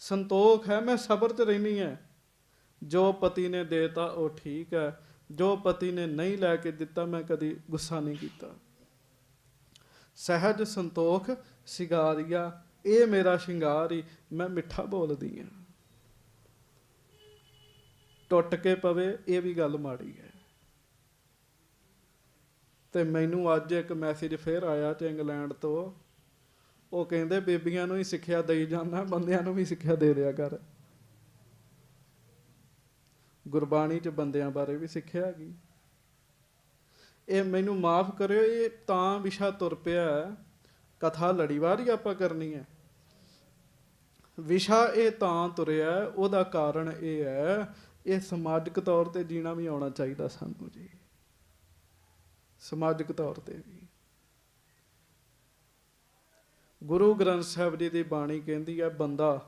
ਸੰਤੋਖ ਹੈ, ਮੈਂ ਸਬਰ 'ਚ ਰਹਿੰਦੀ ਹੈ। ਜੋ ਪਤੀ ਨੇ ਦੇਤਾ ਉਹ ਠੀਕ ਹੈ, ਜੋ ਪਤੀ ਨੇ ਨਹੀਂ ਲੈ ਕੇ ਦਿੱਤਾ ਮੈਂ ਕਦੀ ਗੁੱਸਾ ਨਹੀਂ ਕੀਤਾ। ਸਹਿਜ ਸੰਤੋਖ ਸਿਗਾਰੀਆ, ਇਹ ਮੇਰਾ ਸ਼ਿੰਗਾਰ ਹੀ, ਮੈਂ ਮਿੱਠਾ ਬੋਲਦੀ ਹਾਂ। ਟੁੱਟ ਕੇ ਪਵੇ ਇਹ ਵੀ ਗੱਲ ਮਾੜੀ ਹੈ। ਤੇ ਮੈਨੂੰ ਅੱਜ ਇੱਕ ਮੈਸੇਜ ਫੇਰ ਆਇਆ ਤੇ ਇੰਗਲੈਂਡ ਤੋਂ, ਉਹ ਕਹਿੰਦੇ ਬੀਬੀਆਂ ਨੂੰ ਹੀ ਸਿੱਖਿਆ ਦੇਈ ਜਾਂਦਾ, ਬੰਦਿਆਂ ਨੂੰ ਵੀ ਸਿੱਖਿਆ ਦੇ ਦਿਆ ਕਰ। ਗੁਰਬਾਣੀ 'ਚ ਬੰਦਿਆਂ ਬਾਰੇ ਵੀ ਸਿੱਖਿਆ ਹੈਗੀ। ਇਹ ਮੈਨੂੰ ਮਾਫ ਕਰਿਓ, ਇਹ ਤਾਂ ਵਿਸ਼ਾ ਤੁਰ ਪਿਆ ਹੈ, ਕਥਾ ਲੜੀਵਾਰ ਹੀ ਆਪਾਂ ਕਰਨੀ ਹੈ। ਵਿਸ਼ਾ ਇਹ ਤਾਂ ਤੁਰਿਆ, ਉਹਦਾ ਕਾਰਨ ਇਹ ਹੈ, ਇਹ ਸਮਾਜਿਕ ਤੌਰ ਤੇ ਜੀਣਾ ਵੀ ਆਉਣਾ ਚਾਹੀਦਾ ਸਾਨੂੰ ਜੀ, ਸਮਾਜਿਕ ਤੌਰ ਤੇ ਵੀ। ਗੁਰੂ ਗ੍ਰੰਥ ਸਾਹਿਬ ਜੀ ਦੀ ਬਾਣੀ ਕਹਿੰਦੀ ਹੈ, ਬੰਦਾ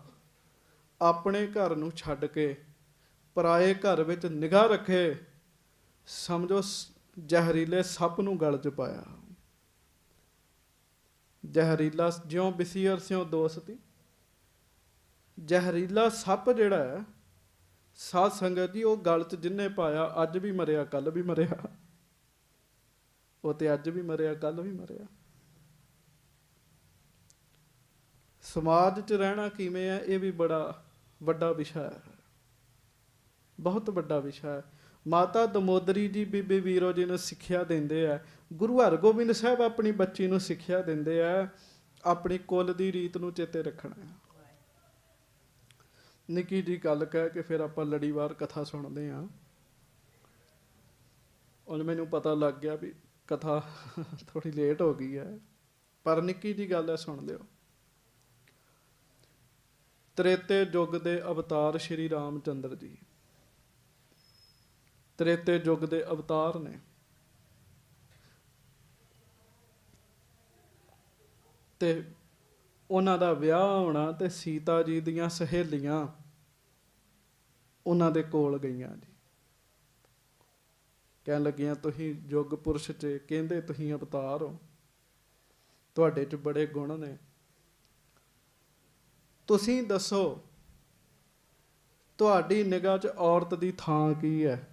ਆਪਣੇ ਘਰ ਨੂੰ ਛੱਡ ਕੇ ਪਰਾਏ ਘਰ ਵਿੱਚ ਨਿਗਾਹ ਰੱਖੇ, ਸਮਝੋ ਜ਼ਹਿਰੀਲੇ ਸੱਪ ਨੂੰ ਗਲ 'ਚ ਪਾਇਆ। ਜ਼ਹਿਰੀਲਾ ਜਿਉਂ ਬਿਸੀਅਰ ਸਿਉਂ ਦੋਸਤੀ, ਜ਼ਹਿਰੀਲਾ ਸੱਪ ਜਿਹੜਾ ਹੈ ਸਾਧ ਸੰਗਤ ਜੀ, ਉਹ ਗਲ 'ਚ ਜਿਹਨੇ ਪਾਇਆ, ਅੱਜ ਵੀ ਮਰਿਆ ਕੱਲ ਵੀ ਮਰਿਆ, ਉਹ ਤੇ ਅੱਜ ਵੀ ਮਰਿਆ ਕੱਲ ਵੀ ਮਰਿਆ। ਸਮਾਜ 'ਚ ਰਹਿਣਾ ਕਿਵੇਂ ਹੈ, ਇਹ ਵੀ ਬੜਾ ਵੱਡਾ ਵਿਸ਼ਾ ਹੈ, ਬਹੁਤ ਵੱਡਾ ਵਿਸ਼ਾ ਹੈ। ਮਾਤਾ ਦਮੋਦਰੀ ਜੀ ਬੀਬੀ ਵੀਰੋ ਜੀ ਨੂੰ ਸਿੱਖਿਆ ਦਿੰਦੇ ਆ, ਗੁਰੂ ਹਰਗੋਬਿੰਦ ਸਾਹਿਬ ਆਪਣੀ ਬੱਚੀ ਨੂੰ ਸਿੱਖਿਆ ਦਿੰਦੇ ਆ, ਆਪਣੀ ਕੁਲ ਦੀ ਰੀਤ ਨੂੰ ਚੇਤੇ ਰੱਖਣਾ ਹੈ। ਨਿੱਕੀ ਜੀ ਗੱਲ ਕਹਿ ਕੇ ਫਿਰ ਆਪਾਂ ਲੜੀਵਾਰ ਕਥਾ ਸੁਣਦੇ ਹਾਂ। ਹੁਣ ਮੈਨੂੰ ਪਤਾ ਲੱਗ ਗਿਆ ਵੀ ਕਥਾ ਥੋੜੀ ਲੇਟ ਹੋ ਗਈ ਹੈ, ਪਰ ਨਿੱਕੀ ਜੀ ਗੱਲ ਹੈ, ਸੁਣ ਲਿਓ। ਤ੍ਰੇਤੇ ਯੁੱਗ ਦੇ ਅਵਤਾਰ ਸ਼੍ਰੀ ਰਾਮ ਚੰਦਰ ਜੀ, ਤ੍ਰੇਤੇ ਯੁੱਗ ਦੇ ਅਵਤਾਰ ਨੇ। ਤੇ ਉਹਨਾਂ ਦਾ ਵਿਆਹ ਹੋਣਾ ਤੇ ਸੀਤਾ ਜੀ ਦੀਆਂ ਸਹੇਲੀਆਂ ਉਹਨਾਂ ਦੇ ਕੋਲ ਗਈਆਂ ਜੀ, ਕਹਿਣ ਲੱਗੀਆਂ, ਤੁਸੀਂ ਯੁੱਗ ਪੁਰਸ਼ 'ਚ ਕਹਿੰਦੇ ਤੁਸੀਂ ਅਵਤਾਰ ਹੋ, ਤੁਹਾਡੇ 'ਚ ਬੜੇ ਗੁਣ ਨੇ, ਤੁਸੀਂ ਦੱਸੋ ਤੁਹਾਡੀ ਨਿਗਾਹ 'ਚ ਔਰਤ ਦੀ ਥਾਂ ਕੀ ਹੈ?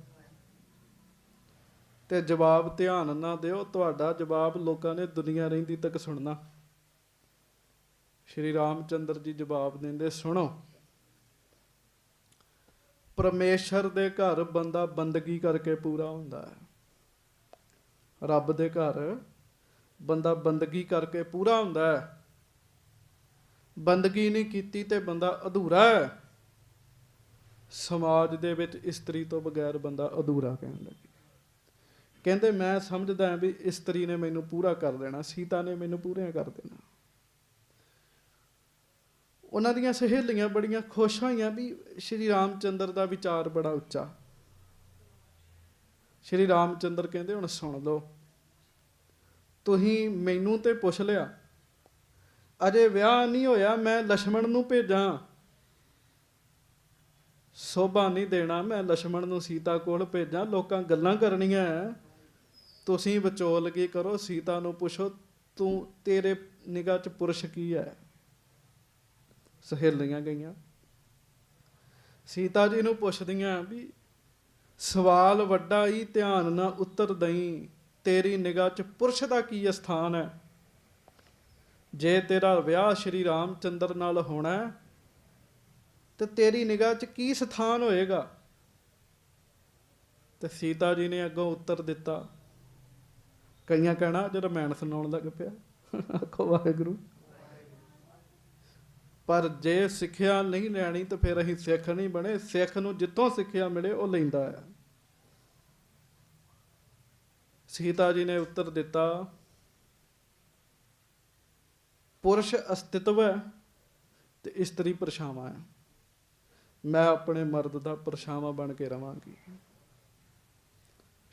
ਤੇ ਜਵਾਬ ਧਿਆਨ ਨਾ ਦਿਓ, ਤੁਹਾਡਾ ਜਵਾਬ ਲੋਕਾਂ ਨੇ ਦੁਨੀਆ ਰਹਿੰਦੀ ਤੱਕ ਸੁਣਨਾ। ਸ਼੍ਰੀ ਰਾਮ ਚੰਦਰ ਜੀ ਜਵਾਬ ਦਿੰਦੇ, ਸੁਣੋ, ਪਰਮੇਸ਼ਰ ਦੇ ਘਰ ਬੰਦਾ ਬੰਦਗੀ ਕਰਕੇ ਪੂਰਾ ਹੁੰਦਾ ਹੈ। ਰੱਬ ਦੇ ਘਰ ਬੰਦਾ ਬੰਦਗੀ ਕਰਕੇ ਪੂਰਾ ਹੁੰਦਾ ਹੈ। ਬੰਦਗੀ ਨਹੀਂ ਕੀਤੀ ਤੇ ਬੰਦਾ ਅਧੂਰਾ ਹੈ। ਸਮਾਜ ਦੇ ਵਿੱਚ ਇਸਤਰੀ ਤੋਂ ਬਗੈਰ ਬੰਦਾ ਅਧੂਰਾ ਕਹਿਣ ਲੱਗੇ। ਕਹਿੰਦੇ ਮੈਂ ਸਮਝਦਾ ਵੀ ਇਸਤਰੀ ਨੇ ਮੈਨੂੰ ਪੂਰਾ ਕਰ ਦੇਣਾ, ਸੀਤਾ ਨੇ ਮੈਨੂੰ ਪੂਰਾ ਕਰ ਦੇਣਾ। ਉਹਨਾਂ ਦੀਆਂ ਸਹੇਲੀਆਂ ਬੜੀਆਂ ਖੁਸ਼ ਹੋਈਆਂ ਵੀ ਸ਼੍ਰੀ ਰਾਮ ਚੰਦਰ ਦਾ ਵਿਚਾਰ ਬੜਾ ਉੱਚਾ। ਸ਼੍ਰੀ ਰਾਮ ਚੰਦਰ ਕਹਿੰਦੇ, ਹੁਣ ਸੁਣ ਲਓ, ਤੁਸੀਂ ਮੈਨੂੰ ਤੇ ਪੁੱਛ ਲਿਆ, ਅਜੇ ਵਿਆਹ ਨਹੀਂ ਹੋਇਆ, ਮੈਂ ਲਛਮਣ ਨੂੰ ਭੇਜਾਂ, ਸੋਭਾ ਨਹੀਂ ਦੇਣਾ, ਮੈਂ ਲਛਮਣ ਨੂੰ ਸੀਤਾ ਕੋਲ ਭੇਜਾਂ, ਲੋਕਾਂ ਗੱਲਾਂ ਕਰਨੀਆਂ, ਤੁਸੀਂ ਵਿਚੋਲਗੀ ਕਰੋ, ਸੀਤਾ ਨੂੰ ਪੁੱਛੋ ਤੂੰ, ਤੇਰੇ ਨਿਗਾਹ 'ਚ ਪੁਰਸ਼ ਕੀ ਹੈ? ਸਹੇਲੀਆਂ ਗਈਆਂ, ਸੀਤਾ ਜੀ ਨੂੰ ਪੁੱਛਦੀਆਂ ਵੀ ਸਵਾਲ ਵੱਡਾ ਹੀ, ਧਿਆਨ ਨਾਲ ਉੱਤਰ ਦਈ, ਤੇਰੀ ਨਿਗਾਹ 'ਚ ਪੁਰਸ਼ ਦਾ ਕੀ ਸਥਾਨ ਹੈ? ਜੇ ਤੇਰਾ ਵਿਆਹ ਸ਼੍ਰੀ ਰਾਮ ਚੰਦਰ ਨਾਲ ਹੋਣਾ ਤੇ ਤੇਰੀ ਨਿਗਾਹ 'ਚ ਕੀ ਸਥਾਨ ਹੋਏਗਾ? ਤੇ ਸੀਤਾ ਜੀ ਨੇ ਅੱਗੋਂ ਉੱਤਰ ਦਿੱਤਾ। ਕਈਆਂ ਕਹਿਣਾ ਅੱਜ ਰਮਾਇਣ ਸੁਣਾਉਣ ਲੱਗ ਪਿਆ, ਆਖੋ ਵਾਹਿਗੁਰੂ। ਪਰ ਜੇ ਸਿੱਖਿਆ ਨਹੀਂ ਲੈਣੀ ਤਾਂ ਫਿਰ ਅਸੀਂ ਸਿੱਖ ਨਹੀਂ ਬਣੇ। ਸਿੱਖ ਨੂੰ ਜਿੱਥੋਂ ਸਿੱਖਿਆ ਮਿਲੇ ਉਹ ਲੈਂਦਾ ਹੈ। ਸੀਤਾ ਜੀ ਨੇ ਉੱਤਰ ਦਿੱਤਾ, ਪੁਰਸ਼ ਅਸਤਿਤਵ ਹੈ ਤੇ ਇਸਤਰੀ ਪਰਛਾਵਾਂ ਹੈ। ਮੈਂ ਆਪਣੇ ਮਰਦ ਦਾ ਪਰਛਾਵਾਂ ਬਣ ਕੇ ਰਵਾਂਗੀ।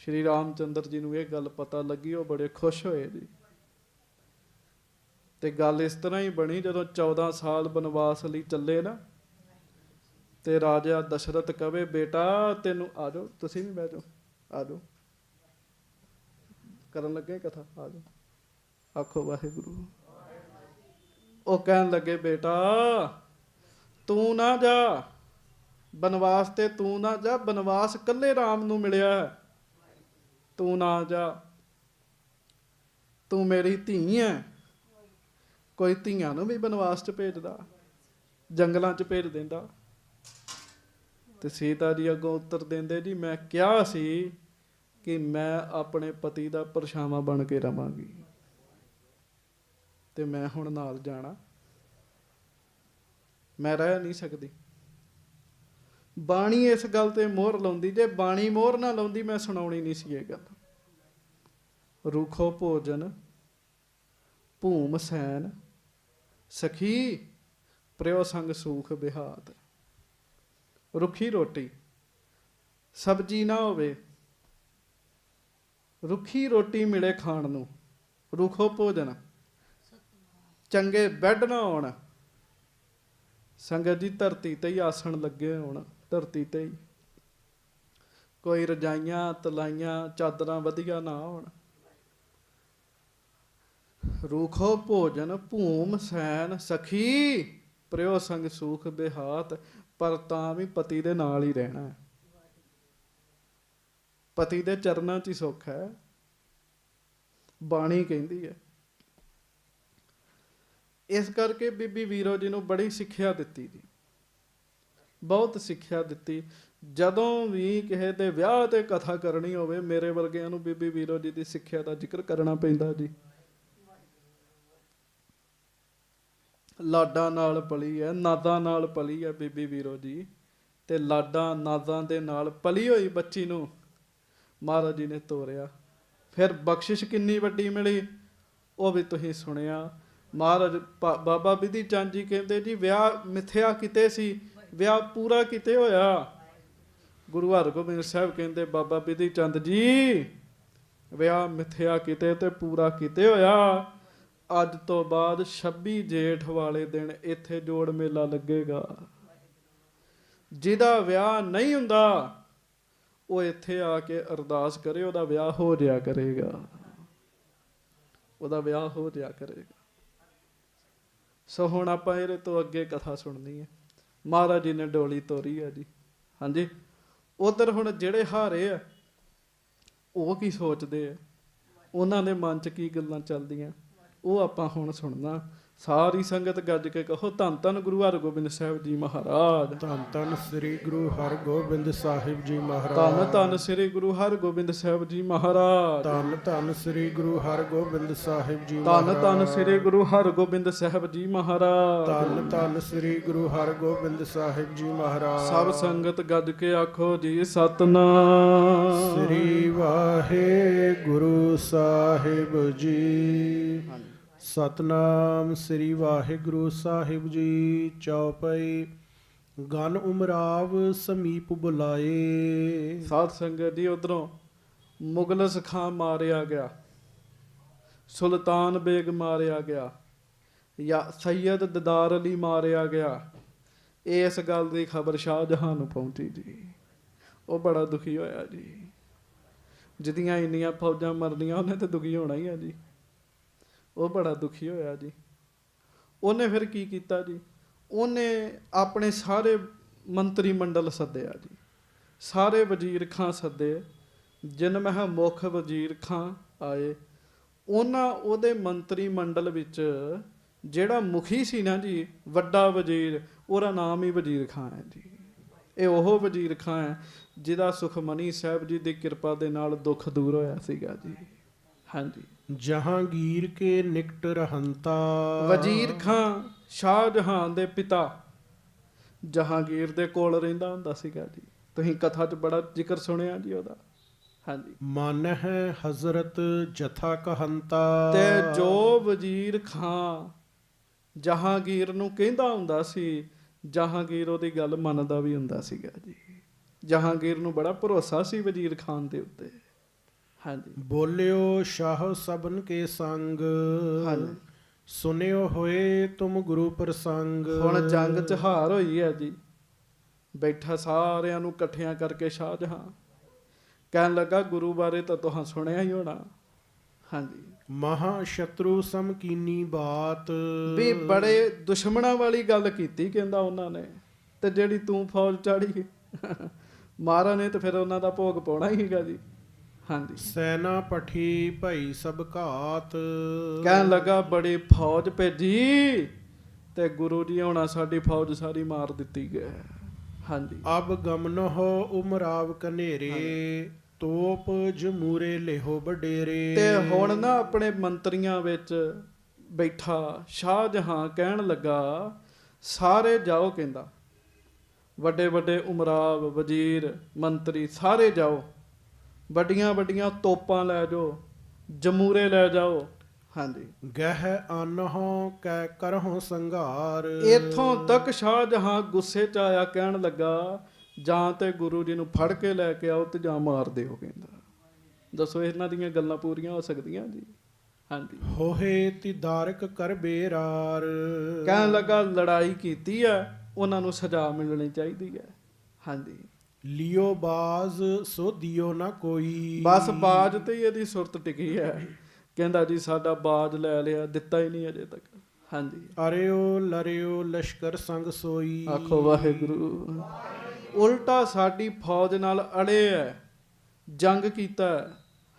ਸ਼੍ਰੀ ਰਾਮ ਚੰਦਰ ਜੀ ਨੂੰ ਇਹ ਗੱਲ ਪਤਾ ਲੱਗੀ, ਉਹ ਬੜੇ ਖੁਸ਼ ਹੋਏ ਜੀ। ਤੇ ਗੱਲ ਇਸ ਤਰ੍ਹਾਂ ਹੀ ਬਣੀ, ਜਦੋਂ 14 ਸਾਲ ਬਨਵਾਸ ਲਈ ਚੱਲੇ ਨਾ, ਤੇ ਰਾਜਾ ਦਸ਼ਰਥ ਕਵੇ, ਬੇਟਾ ਤੈਨੂੰ, ਆ ਜਾਓ ਤੁਸੀਂ ਵੀ ਬਹਿ ਜਾਓ, ਆ ਜਾਓ, ਕਰਨ ਲੱਗੇ ਕਥਾ, ਆ ਜਾਓ, ਆਖੋ ਵਾਹਿਗੁਰੂ। ਉਹ ਕਹਿਣ ਲੱਗੇ, ਬੇਟਾ ਤੂੰ ਨਾ ਜਾ ਬਨਵਾਸ ਤੇ, ਤੂੰ ਨਾ ਜਾ, ਬਨਵਾਸ ਕੱਲੇ ਰਾਮ ਨੂੰ ਮਿਲਿਆ, ਤੂੰ ਨਾ ਜਾ, ਤੂੰ ਮੇਰੀ ਧੀ ਹੈ। ਕੋਈ ਧੀਆਂ ਨੂੰ ਵੀ ਬਨਵਾਸ 'ਚ ਭੇਜਦਾ, ਜੰਗਲਾਂ 'ਚ ਭੇਜ ਦਿੰਦਾ। ਤੇ ਸੀਤਾ ਜੀ ਅੱਗੋਂ ਉੱਤਰ ਦਿੰਦੇ, ਜੀ ਮੈਂ ਕਿਹਾ ਸੀ ਕਿ ਮੈਂ ਆਪਣੇ ਪਤੀ ਦਾ ਪਰਛਾਵਾਂ ਬਣ ਕੇ ਰਵਾਂਗੀ ਤੇ ਮੈਂ ਹੁਣ ਨਾਲ ਜਾਣਾ, ਮੈਂ ਰਹਿ ਨਹੀਂ ਸਕਦੀ। ਬਾਣੀ ਇਸ ਗੱਲ ਤੇ ਮੋਹਰ ਲਾਉਂਦੀ, ਜੇ ਬਾਣੀ ਮੋਹਰ ਨਾ ਲਾਉਂਦੀ ਮੈਂ ਸੁਣਾਉਣੀ ਨਹੀਂ ਸੀ ਇਹ ਗੱਲ। ਰੁਖੋ ਭੋਜਨ ਭੂਮ ਸੈਨ ਸਖੀ ਪ੍ਰਿਓ ਸੰਗ ਸੂਖ ਬਿਹਾਤ। ਰੁੱਖੀ ਰੋਟੀ, ਸਬਜ਼ੀ ਨਾ ਹੋਵੇ, ਰੁੱਖੀ ਰੋਟੀ ਮਿਲੇ ਖਾਣ ਨੂੰ, ਰੁਖੋ ਭੋਜਨ, ਚੰਗੇ ਬੈੱਡ ਨਾ ਹੋਣ, ਸੰਗਤ ਜੀ ਧਰਤੀ ਤੇ ਹੀ ਆਸਣ ਲੱਗੇ ਹੋਣ, ਧਰਤੀ ਤੇ ਹੀ ਕੋਈ ਰਜਾਈਆਂ ਤਲਾਈਆਂ ਚਾਦਰਾਂ ਵਧੀਆ ਨਾ ਹੋਣ। ਰੁਖੋ ਭੋਜਨ ਭੂਮ ਸੈਨ ਸਖੀ ਪ੍ਰਿਓ ਸੰਗ ਸੂਖ ਬਿਹਾਤ। ਪਰ ਤਾਂ ਵੀ ਪਤੀ ਦੇ ਨਾਲ ਹੀ ਰਹਿਣਾ, ਪਤੀ ਦੇ ਚਰਨਾਂ 'ਚ ਹੀ ਸੁੱਖ ਹੈ, ਬਾਣੀ ਕਹਿੰਦੀ ਹੈ। ਇਸ ਕਰਕੇ ਬੀਬੀ ਵੀਰੋ ਜੀ ਨੂੰ ਬੜੀ ਸਿੱਖਿਆ ਦਿੱਤੀ ਜੀ, ਬਹੁਤ ਸਿੱਖਿਆ ਦਿੱਤੀ। ਜਦੋਂ ਵੀ ਕਿਸੇ ਦੇ ਵਿਆਹ ਤੇ ਕਥਾ ਕਰਨੀ ਹੋਵੇ, ਮੇਰੇ ਵਰਗਿਆਂ ਨੂੰ ਬੀਬੀ ਵੀਰੋ ਜੀ ਦੀ ਸਿੱਖਿਆ ਦਾ ਜ਼ਿਕਰ ਕਰਨਾ ਪੈਂਦਾ ਜੀ। ਲਾਡਾਂ ਨਾਲ ਪਲੀ ਹੈ, ਨਾਦਾਂ ਨਾਲ ਪਲੀ ਹੈ ਬੀਬੀ ਵੀਰੋ ਜੀ, ਤੇ ਲਾਡਾਂ ਨਾਦਾਂ ਦੇ ਨਾਲ ਪਲੀ ਹੋਈ ਬੱਚੀ ਨੂੰ ਮਹਾਰਾਜ ਜੀ ਨੇ ਤੋਰਿਆ। ਫਿਰ ਬਖਸ਼ਿਸ਼ ਕਿੰਨੀ ਵੱਡੀ ਮਿਲੀ ਉਹ ਵੀ ਤੁਸੀਂ ਸੁਣਿਆ। ਮਹਾਰਾਜ ਬਾਬਾ ਬਿਧੀ ਚੰਦ ਜੀ ਕਹਿੰਦੇ ਜੀ ਵਿਆਹ ਮਿਥਿਆ ਕਿਤੇ ਸੀ, ਵਿਆਹ ਪੂਰਾ ਕਿਤੇ ਹੋਇਆ। ਗੁਰੂ ਹਰਗੋਬਿੰਦ ਸਾਹਿਬ ਕਹਿੰਦੇ ਬਾਬਾ ਬਿਧੀ ਚੰਦ ਜੀ ਵਿਆਹ ਮਿਥਿਆ ਕਿਤੇ ਤੇ ਪੂਰਾ ਕਿਤੇ ਹੋਇਆ। ਅੱਜ ਤੋਂ ਬਾਅਦ 26 ਜੇਠ ਵਾਲੇ ਦਿਨ ਇੱਥੇ ਜੋੜ ਮੇਲਾ ਲੱਗੇਗਾ। ਜਿਹਦਾ ਵਿਆਹ ਨਹੀਂ ਹੁੰਦਾ ਉਹ ਇੱਥੇ ਆ ਕੇ ਅਰਦਾਸ ਕਰੇ, ਉਹਦਾ ਵਿਆਹ ਹੋ ਜਾਇਆ ਕਰੇਗਾ, ਉਹਦਾ ਵਿਆਹ ਹੋ ਜਾਇਆ ਕਰੇਗਾ। ਸੋ ਹੁਣ ਆਪਾਂ ਇਹਦੇ ਤੋਂ ਅੱਗੇ ਕਥਾ ਸੁਣਨੀ ਹੈ। ਮਹਾਰਾਜ ਜੀ ਨੇ ਡੋਲੀ ਤੋਰੀ ਹੈ ਜੀ। ਹਾਂਜੀ, ਉਧਰ ਹੁਣ ਜਿਹੜੇ ਹਾਰੇ ਆ ਉਹ ਕੀ ਸੋਚਦੇ ਆ, ਉਹਨਾਂ ਦੇ ਮਨ 'ਚ ਕੀ ਗੱਲਾਂ ਚੱਲਦੀਆਂ, ਉਹ ਆਪਾਂ ਹੁਣ ਸੁਣਨਾ। ਸਾਰੀ ਸੰਗਤ ਗੱਜ ਕੇ ਕਹੋ ਧੰਨ ਧੰਨ ਗੁਰੂ ਹਰਗੋਬਿੰਦ ਸਾਹਿਬ ਜੀ ਮਹਾਰਾਜ। ਧੰਨ ਧੰਨ ਸ੍ਰੀ ਗੁਰੂ ਹਰਗੋਬਿੰਦ ਸਾਹਿਬ ਜੀ ਮਹਾਰਾਜ। ਧੰਨ ਧੰਨ ਸ੍ਰੀ ਗੁਰੂ ਹਰਗੋਬਿੰਦ ਸਾਹਿਬ ਜੀ ਮਹਾਰਾਜ। ਧੰਨ ਧੰਨ ਸ੍ਰੀ ਗੁਰੂ ਹਰਗੋਬਿੰਦ ਸਾਹਿਬ ਜੀ ਧੰਨ ਧੰਨ ਸ੍ਰੀ ਗੁਰੂ ਹਰਗੋਬਿੰਦ ਸਾਹਿਬ ਜੀ ਮਹਾਰਾਜ। ਧੰਨ ਧੰਨ ਸ੍ਰੀ ਗੁਰੂ ਹਰਗੋਬਿੰਦ ਸਾਹਿਬ ਜੀ ਮਹਾਰਾਜ। ਸਭ ਸੰਗਤ ਗੱਜ ਕੇ ਆਖੋ ਜੀ ਸਤਨਾਮ ਸ੍ਰੀ ਵਾਹਿਗੁਰੂ ਸਾਹਿਬ ਜੀ। ਸਤਨਾਮ ਸ੍ਰੀ ਵਾਹਿਗੁਰੂ ਸਾਹਿਬ ਜੀ। ਚੌਪਈ ਗਨ ਉਮਰਾਵ ਸਮੀਪ ਬੁਲਾਏ। ਸਾਧ ਸੰਗਤ ਜੀ ਉਧਰੋਂ ਮੁਗਲਸ ਖਾਂ ਮਾਰਿਆ ਗਿਆ, ਸੁਲਤਾਨ ਬੇਗ ਮਾਰਿਆ ਗਿਆ, ਜਾਂ ਸੈਯਦ ਦਦਾਰ ਅਲੀ ਮਾਰਿਆ ਗਿਆ। ਇਸ ਗੱਲ ਦੀ ਖਬਰ ਸ਼ਾਹਜਹਾਂ ਨੂੰ ਪਹੁੰਚੀ ਜੀ। ਉਹ ਬੜਾ ਦੁਖੀ ਹੋਇਆ ਜੀ। ਜਿਹਦੀਆਂ ਇੰਨੀਆਂ ਫੌਜਾਂ ਮਰਦੀਆਂ ਉਹਨੇ ਤਾਂ ਦੁਖੀ ਹੋਣਾ ਹੀ ਆ ਜੀ। ਉਹ ਬੜਾ ਦੁਖੀ ਹੋਇਆ ਜੀ। ਉਹਨੇ ਫਿਰ ਕੀ ਕੀਤਾ ਜੀ, ਉਹਨੇ ਆਪਣੇ ਸਾਰੇ ਮੰਤਰੀ ਮੰਡਲ ਸੱਦਿਆ ਜੀ, ਸਾਰੇ ਵਜ਼ੀਰ ਖਾਂ ਸੱਦੇ। ਜਿਨ ਮਹਿ ਮੁੱਖ ਵਜ਼ੀਰ ਖਾਂ ਆਏ, ਉਹਨਾਂ ਉਹਦੇ ਮੰਤਰੀ ਮੰਡਲ ਵਿੱਚ ਜਿਹੜਾ ਮੁਖੀ ਸੀ ਨਾ ਜੀ, ਵੱਡਾ ਵਜ਼ੀਰ, ਉਹਦਾ ਨਾਮ ਹੀ ਵਜ਼ੀਰ ਖਾਂ ਹੈ ਜੀ। ਇਹ ਉਹ ਵਜ਼ੀਰ ਖਾਂ ਹੈ ਜਿਹਦਾ ਸੁਖਮਨੀ ਸਾਹਿਬ ਜੀ ਦੀ ਕਿਰਪਾ ਦੇ ਨਾਲ ਦੁੱਖ ਦੂਰ ਹੋਇਆ ਸੀਗਾ ਜੀ। ਹਾਂਜੀ, ਜਹਾਂਗੀਰ ਕੇ ਨਿਕਟ ਰਹੰਤਾ। ਵਜ਼ੀਰ ਖਾਂ ਸ਼ਾਹਜਹਾਂ ਦੇ ਪਿਤਾ ਜਹਾਂਗੀਰ ਦੇ ਕੋਲ ਰਹਿੰਦਾ ਹੁੰਦਾ ਸੀਗਾ ਜੀ। ਤੁਸੀਂ ਕਥਾ 'ਚ ਬੜਾ ਜ਼ਿਕਰ ਸੁਣਿਆ ਜੀ ਉਹਦਾ। ਹਾਂਜੀ, ਮਨ ਹੈ ਹਜ਼ਰਤ ਜਥਾ ਕਹੰਤਾ। ਤੇ ਜੋ ਵਜ਼ੀਰ ਖਾਂ ਜਹਾਂਗੀਰ ਨੂੰ ਕਹਿੰਦਾ ਹੁੰਦਾ ਸੀ, ਜਹਾਂਗੀਰ ਉਹਦੀ ਗੱਲ ਮੰਨਦਾ ਵੀ ਹੁੰਦਾ ਸੀਗਾ ਜੀ। ਜਹਾਂਗੀਰ ਨੂੰ ਬੜਾ ਭਰੋਸਾ ਸੀ ਵਜ਼ੀਰ ਖਾਨ ਦੇ ਉੱਤੇ। ਹਾਂਜੀ, ਬੋਲਿਓ ਸ਼ਾਹ ਸਭਨ ਕੇ ਸੰਗ। ਹਾਂਜੀ, ਸੁਨਿਓ ਹੋਏ ਤੁਮ ਗੁਰੂ ਪ੍ਰਸੰਗ। ਹੁਣ ਜੰਗ 'ਚ ਹਾਰ ਹੋਈ ਹੈ ਜੀ। ਬੈਠਾ ਸਾਰਿਆਂ ਨੂੰ ਇਕੱਠਿਆਂ ਕਰਕੇ ਸ਼ਾਹਜਹਾਂ ਕਹਿਣ ਲੱਗਾ ਗੁਰੂ ਬਾਰੇ ਤਾਂ ਤੁਹਾਂ ਸੁਣਿਆ ਹੀ ਹੋਣਾ। ਹਾਂਜੀ, ਮਹਾ ਸ਼ਤਰੂ ਸਮਕੀਨੀ ਬਾਤ। ਵੀ ਬੜੇ ਦੁਸ਼ਮਣਾਂ ਵਾਲੀ ਗੱਲ ਕੀਤੀ ਕਹਿੰਦਾ ਉਹਨਾਂ ਨੇ, ਤੇ ਜਿਹੜੀ ਤੂੰ ਫੌਜ ਚਾੜੀ ਮਹਾਰਾ ਨੇ ਤੇ ਫਿਰ ਉਹਨਾਂ ਦਾ ਭੋਗ ਪਾਉਣਾ ਹੀ ਹੈਗਾ ਜੀ। ਹਾਂਜੀ, ਸੈਨਾ ਪਠੀ ਭਈ ਸਭ ਘਾਤ। ਕਹਿਣ ਲੱਗਾ ਬੜੀ ਫੌਜ ਭੇਜੀ ਤੇ ਗੁਰੂ ਜੀ ਹੋਣਾ ਸਾਡੀ ਫੌਜ ਸਾਰੀ ਮਾਰ ਦਿੱਤੀ ਗਈ। ਹਾਂਜੀ, ਅਬ ਗਮਨੋ ਉਮਰਾਵ ਕਨੇਰੇ। ਤੋਪ ਜਮੂਰੇ ਲਿਹੋ ਬਡੇਰੇ। ਤੇ ਹੁਣ ਨਾ ਆਪਣੇ ਮੰਤਰੀਆਂ ਵਿੱਚ ਬੈਠਾ ਸ਼ਾਹਜਹਾਂ ਕਹਿਣ ਲੱਗਾ ਸਾਰੇ ਜਾਓ, ਕਹਿੰਦਾ ਵੱਡੇ ਵੱਡੇ ਉਮਰਾਵ, ਵਜ਼ੀਰ, ਮੰਤਰੀ ਸਾਰੇ ਜਾਓ, ਵੱਡੀਆਂ ਵੱਡੀਆਂ ਤੋਪਾਂ ਲੈ ਜਾਓ, ਜਮੂਰੇ ਲੈ ਜਾਓ। ਹਾਂਜੀ, ਗਹਿ ਅਨਹੋਂ ਕੈ ਕਰਹੁ ਸੰਘਾਰ। ਇੱਥੋਂ ਤੱਕ ਸ਼ਾਹਜਹਾਂ ਗੁੱਸੇ 'ਚ ਆਇਆ, ਕਹਿਣ ਲੱਗਾ ਜਾਂ ਤੇ ਗੁਰੂ ਜੀ ਨੂੰ ਫੜ ਕੇ ਲੈ ਕੇ ਆਓ ਤੇ ਜਾਂ ਮਾਰ ਦਿਓ। ਕਹਿੰਦਾ ਦੱਸੋ ਇਹਨਾਂ ਦੀਆਂ ਗੱਲਾਂ ਪੂਰੀਆਂ ਹੋ ਸਕਦੀਆਂ ਜੀ? ਹਾਂਜੀ, ਹੋਏ ਤਿਦਾਰਕ ਕਰ ਬੇਰਾਰ। ਕਹਿਣ ਲੱਗਾ ਲੜਾਈ ਕੀਤੀ ਹੈ, ਉਹਨਾਂ ਨੂੰ ਸਜ਼ਾ ਮਿਲਣੀ ਚਾਹੀਦੀ ਹੈ। ਹਾਂਜੀ, ਲਿਓ ਬਾਜ਼ ਸੋ ਦਿਓ ਨਾ ਕੋਈ। ਬਸ ਬਾਜ ਤੇ ਹੀ ਇਹਦੀ ਸੁਰਤ ਟਿਕੀ ਹੈ। ਕਹਿੰਦਾ ਜੀ ਸਾਡਾ ਬਾਜ ਲੈ ਲਿਆ, ਦਿੱਤਾ ਹੀ ਨਹੀਂ ਅਜੇ ਤੱਕ। ਹਾਂਜੀ, ਅਰਿਓ ਲਰਿਓ ਲਸ਼ਕਰ ਸੰਗ ਸੋਈ। ਆਖੋ ਵਾਹਿਗੁਰੂ। ਉਲਟਾ ਸਾਡੀ ਫੌਜ ਨਾਲ ਅੜੇ ਹੈ, ਜੰਗ ਕੀਤਾ ਹੈ।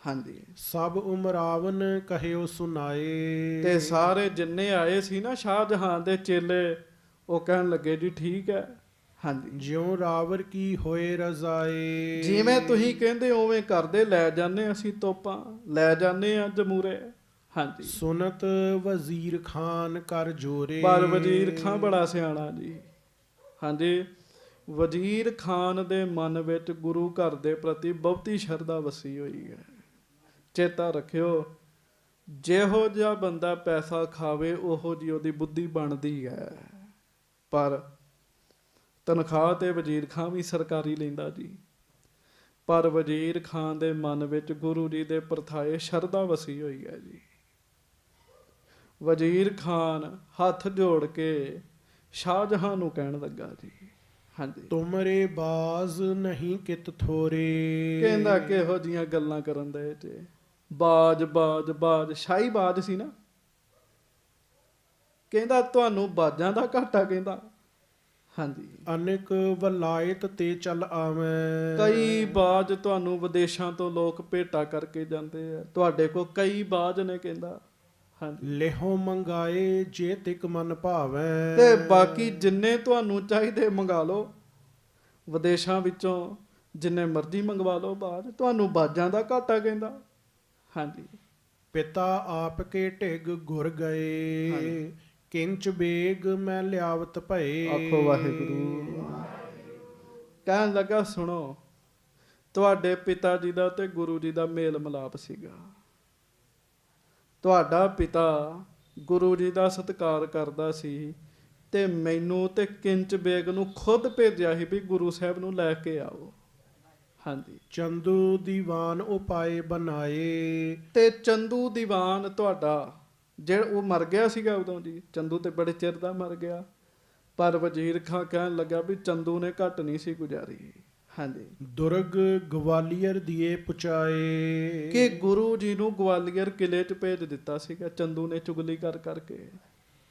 ਹਾਂਜੀ, ਸਭ ਉਮਰਾਵਨ ਕਹਿਓ ਸੁਨਾਏ। ਤੇ ਸਾਰੇ ਜਿੰਨੇ ਆਏ ਸੀ ਨਾ ਸ਼ਾਹਜਹਾਂ ਦੇ ਚੇਲੇ, ਉਹ ਕਹਿਣ ਲੱਗੇ ਜੀ ਠੀਕ ਹੈ। ਹਾਂਜੀ, ਜਿਉ ਰਾਵਰ ਕੀ ਹੋਏ ਰਜ਼ਾਏ। ਜਿਵੇਂ ਤੁਸੀਂ ਕਹਿੰਦੇ ਉਵੇਂ ਕਰਦੇ, ਲੈ ਜਾਂਦੇ ਅਸੀਂ ਤੋਪਾਂ, ਲੈ ਜਾਂਦੇ ਆ ਜਮੂਰੇ। ਹਾਂਜੀ, ਸੁਨਤ ਵਜ਼ੀਰ ਖਾਨ ਕਰ ਜੋਰੇ। ਪਰ ਵਜ਼ੀਰ ਖਾਨ ਬੜਾ ਸਿਆਣਾ ਜੀ। ਹਾਂਜੀ, ਵਜ਼ੀਰ ਖਾਨ ਦੇ ਮਨ ਵਿੱਚ ਗੁਰੂ ਘਰ ਦੇ ਪ੍ਰਤੀ ਬਹੁਤੀ ਸ਼ਰਧਾ ਵਸੀ ਹੋਈ ਹੈ। ਚੇਤਾ ਰੱਖਿਓ, ਜਿਹੋ ਜਿਹਾ ਬੰਦਾ ਪੈਸਾ ਖਾਵੇ ਉਹੋ ਜਿਹੀ ਉਹਦੀ ਬੁੱਧੀ ਬਣਦੀ ਹੈ। ਪਰ ਤਨਖਾਹ ਤੇ ਵਜ਼ੀਰ ਖਾਨ ਵੀ ਸਰਕਾਰੀ ਲੈਂਦਾ ਜੀ, ਪਰ ਵਜ਼ੀਰ ਖਾਨ ਦੇ ਮਨ ਵਿੱਚ ਗੁਰੂ ਜੀ ਦੇ ਪ੍ਰਥਾਏ ਸ਼ਰਧਾ ਵਸੀ ਹੋਈ ਹੈ ਜੀ। ਵਜ਼ੀਰ ਖਾਨ ਹੱਥ ਜੋੜ ਕੇ ਸ਼ਾਹਜਹਾਂ ਨੂੰ ਕਹਿਣ ਲੱਗਾ ਜੀ। ਹਾਂਜੀ, ਤੁਮਰੇ ਬਾਜ਼ ਨਹੀਂ ਕਿਤ ਥੋਰੇ। ਕਹਿੰਦਾ ਕਿਹੋ ਜੀਆਂ ਗੱਲਾਂ ਕਰਨ ਦੇ ਤੇ ਬਾਜ ਬਾਜ ਬਾਜ, ਸ਼ਾਹੀ ਬਾਜ ਸੀ ਨਾ। ਕਹਿੰਦਾ ਤੁਹਾਨੂੰ ਬਾਜਾਂ ਦਾ ਘਾਟਾ। ਕਹਿੰਦਾ ਹਾਂਜੀ, ਅਨੇਕ ਵਲਾਇਤ ਤੇ ਚੱਲ ਆਵੇਂ। ਕਈ ਬਾਜ ਤੁਹਾਨੂੰ ਵਿਦੇਸ਼ਾਂ ਤੋਂ ਲੋਕ ਭੇਟਾ ਕਰਕੇ ਜਾਂਦੇ ਆ, ਤੁਹਾਡੇ ਕੋਲ ਕਈ ਬਾਜ ਨੇ। ਕਹਿੰਦਾ ਹਾਂਜੀ, ਲਿਹੋ ਮੰਗਾਏ ਜੇ ਤਿਕ ਮਨ ਭਾਵੈ। ਤੇ ਬਾਕੀ ਜਿੰਨੇ ਤੁਹਾਨੂੰ ਚਾਹੀਦੇ ਮੰਗਾ ਲਓ, ਵਿਦੇਸ਼ਾਂ ਵਿੱਚੋਂ ਜਿੰਨੇ ਮਰਜ਼ੀ ਮੰਗਵਾ ਲਓ ਬਾਜ, ਤੁਹਾਨੂੰ ਬਾਜਾਂ ਦਾ ਘਾਟਾ। ਕਹਿੰਦਾ ਹਾਂਜੀ, ਪਿਤਾ ਆਪ ਕੇ ਢਿਗ ਗੁਰ ਗਏ। ਕਿੰਚ ਬੇਗ ਮੈਂ ਲਿਆਵਤ ਭਏ। ਆਖੋ ਵਾਹਿਗੁਰੂ। ਕਹਿਣ ਲੱਗਾ ਸੁਣੋ, ਤੁਹਾਡੇ ਪਿਤਾ ਜੀ ਦਾ ਤੇ ਗੁਰੂ ਜੀ ਦਾ ਮੇਲ ਮਿਲਾਪ ਸੀਗਾ। ਤੁਹਾਡਾ ਪਿਤਾ ਗੁਰੂ ਜੀ ਦਾ ਸਤਿਕਾਰ ਕਰਦਾ ਸੀ ਤੇ ਮੈਨੂੰ ਤੇ ਕਿੰਚ ਬੇਗ ਨੂੰ ਖੁਦ ਭੇਜਿਆ ਸੀ ਵੀ ਗੁਰੂ ਸਾਹਿਬ ਨੂੰ ਲੈ ਕੇ ਆਓ। ਹਾਂਜੀ, ਚੰਦੂ ਦੀਵਾਨ ਉਪਾਏ ਬਣਾਏ। ਤੇ ਚੰਦੂ ਦੀਵਾਨ ਤੁਹਾਡਾ ਜਿਹੜਾ ਉਹ ਮਰ ਗਿਆ ਸੀਗਾ ਉਦੋਂ ਜੀ। ਚੰਦੂ ਤੇ ਬੜੇ ਚਿਰ ਦਾ ਮਰ ਗਿਆ, ਪਰ ਵਜ਼ੀਰ ਖਾਂ ਕਹਿਣ ਲੱਗਾ ਵੀ ਚੰਦੂ ਨੇ ਘੱਟ ਨਹੀਂ ਸੀ ਗੁਜ਼ਾਰੀ। ਹਾਂਜੀ, ਦੁਰਗ ਗਵਾਲੀਅਰ ਦੀਏ ਪੁਚਾਏ। ਕਿ ਗੁਰੂ ਜੀ ਨੂੰ ਗਵਾਲੀਅਰ ਕਿਲੇ 'ਚ ਭੇਜ ਦਿੱਤਾ ਸੀਗਾ ਚੰਦੂ ਨੇ ਚੁਗਲੀ ਕਰ ਕਰਕੇ।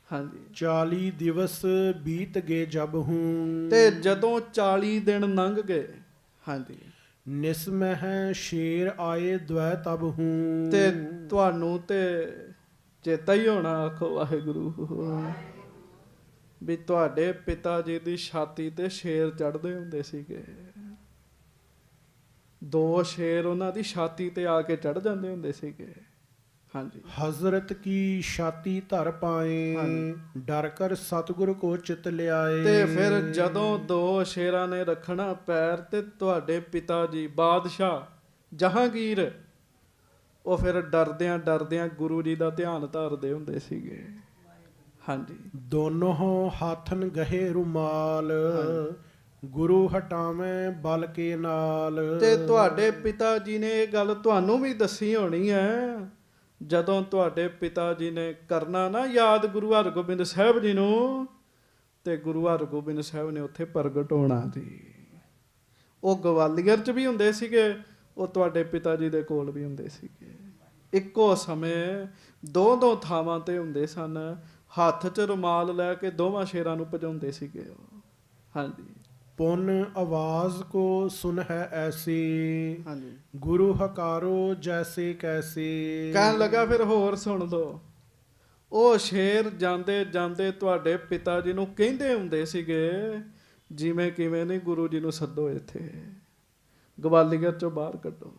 ਹਾਂਜੀ, 40 ਦਿਵਸ ਬੀਤ ਗਏ ਜਬ ਹੂੰ। ਤੇ ਜਦੋਂ 40 ਦਿਨ ਲੰਘ ਗਏ। ਹਾਂਜੀ, ਨਿਸਮਹਿ ਸ਼ੇਰ ਆਏ ਦਵੈ ਤਬ ਹੂੰ। ਤੇ ਤੁਹਾਨੂੰ ਤੇ ਚੇਤਾ ਹੀ ਹੋਣਾ, ਆਖੋ ਵਾਹਿਗੁਰੂ, ਵੀ ਤੁਹਾਡੇ ਪਿਤਾ ਜੀ ਦੀ ਛਾਤੀ ਤੇ ਸ਼ੇਰ ਚੜ੍ਹਦੇ ਹੁੰਦੇ ਸੀਗੇ। 2 ਸ਼ੇਰ ਉਹਨਾਂ ਦੀ ਛਾਤੀ ਤੇ ਆ ਕੇ ਚੜ੍ਹ ਜਾਂਦੇ ਹੁੰਦੇ ਸੀਗੇ। ਹਾਂਜੀ, ਹਜ਼ਰਤ ਕੀ ਛਾਤੀ ਧਰ ਪਾਏ। ਡਰ ਕਰ ਸਤਿਗੁਰ ਕੋ ਚਿਤ ਲਿਆਏ। ਤੇ ਫਿਰ ਜਦੋਂ 2 ਸ਼ੇਰਾਂ ਨੇ ਰੱਖਣਾ ਪੈਰ ਤੇ ਤੁਹਾਡੇ ਪਿਤਾ ਜੀ ਬਾਦਸ਼ਾਹ ਜਹਾਂਗੀਰ, ਉਹ ਫਿਰ ਡਰਦਿਆਂ ਡਰਦਿਆਂ ਗੁਰੂ ਜੀ ਦਾ ਧਿਆਨ ਧਾਰਦੇ ਹੁੰਦੇ ਸੀਗੇ। ਹਾਂਜੀ, ਦੋਨੋਂ ਹਾਥਨ ਗਹੇ ਰੁਮਾਲ। ਗੁਰੂ ਹਟਾਵੇਂ ਬਲ ਕੇ ਨਾਲ। ਤੇ ਤੁਹਾਡੇ ਪਿਤਾ ਜੀ ਨੇ ਇਹ ਗੱਲ ਤੁਹਾਨੂੰ ਵੀ ਦੱਸੀ ਹੋਣੀ ਹੈ। ਜਦੋਂ ਤੁਹਾਡੇ ਪਿਤਾ ਜੀ ਨੇ ਕਰਨਾ ਨਾ ਯਾਦ ਗੁਰੂ ਹਰਗੋਬਿੰਦ ਸਾਹਿਬ ਜੀ ਨੂੰ, ਤੇ ਗੁਰੂ ਹਰਗੋਬਿੰਦ ਸਾਹਿਬ ਨੇ ਉੱਥੇ ਪ੍ਰਗਟ ਹੋਣਾ ਜੀ। ਉਹ ਗਵਾਲੀਅਰ 'ਚ ਵੀ ਹੁੰਦੇ ਸੀਗੇ, ਉਹ ਤੁਹਾਡੇ ਪਿਤਾ ਜੀ ਦੇ ਕੋਲ ਵੀ ਹੁੰਦੇ ਸੀਗੇ। ਇੱਕੋ ਸਮੇਂ 2 ਥਾਵਾਂ ਤੇ ਹੁੰਦੇ ਸਨ। ਹੱਥ 'ਚ ਰੁਮਾਲ ਲੈ ਕੇ ਦੋਵਾਂ ਸ਼ੇਰਾਂ ਨੂੰ ਭਜਾਉਂਦੇ ਸੀਗੇ ਉਹ। ਹਾਂਜੀ, ਪੁਨ ਆਵਾਜ਼ ਕੋ ਸੁਨ ਹੈ ਐਸੀ। ਹਾਂਜੀ, ਗੁਰੂ ਹਕਾਰੋ ਜੈਸੇ ਕੈਸੇ। ਕਹਿਣ ਲੱਗਾ ਫਿਰ ਹੋਰ ਸੁਣ ਲਓ। ਉਹ ਸ਼ੇਰ ਜਾਂਦੇ ਜਾਂਦੇ ਤੁਹਾਡੇ ਪਿਤਾ ਜੀ ਨੂੰ ਕਹਿੰਦੇ ਹੁੰਦੇ ਸੀਗੇ, ਜਿਵੇਂ ਕਿਵੇਂ ਨਹੀਂ ਗੁਰੂ ਜੀ ਨੂੰ ਸੱਦੋ, ਇੱਥੇ ਗਵਾਲੀਅਰ ਚੋਂ ਬਾਹਰ ਕੱਢੋ।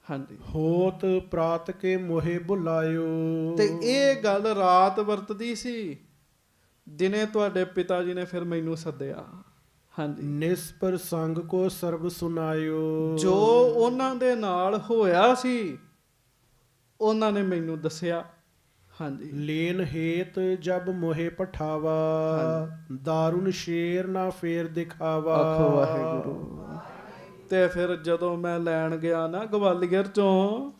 ਹਾਂਜੀ, ਹੋਤ ਪ੍ਰਾਤ ਕੇ ਮੋਹੇ ਬੁਲਾਇਓ। ਤੇ ਇਹ ਗੱਲ ਰਾਤ ਵਰਤਦੀ ਸੀ, ਦਿਨੇ ਤੁਹਾਡੇ ਪਿਤਾ ਜੀ ਨੇ ਫਿਰ ਮੈਨੂੰ ਸੱਦਿਆ। ਹਾਂਜੀ, ਨਿਸਪਰ ਸੰਗ ਕੋ ਸਰਬ ਸੁਨਾਇਓ। ਜੋ ਉਹਨਾਂ ਦੇ ਨਾਲ ਹੋਇਆ ਸੀ ਉਹਨਾਂ ਨੇ ਮੈਨੂੰ ਦੱਸਿਆ। ਹਾਂਜੀ, ਲੇਨ ਹੇਤ ਜਬ ਮੋਹਿ ਪਠਾਵਾ, ਦਾਰੁਨ ਸ਼ੇਰ ਨਾ ਫੇਰ ਦਿਖਾਵਾ। ਆਖੋ ਵਾਹਿਗੁਰੂ। ਤੇ ਫਿਰ ਜਦੋਂ ਮੈਂ ਲੈਣ ਗਿਆ ਨਾ ਗਵਾਲੀਅਰ ਚੋਂ,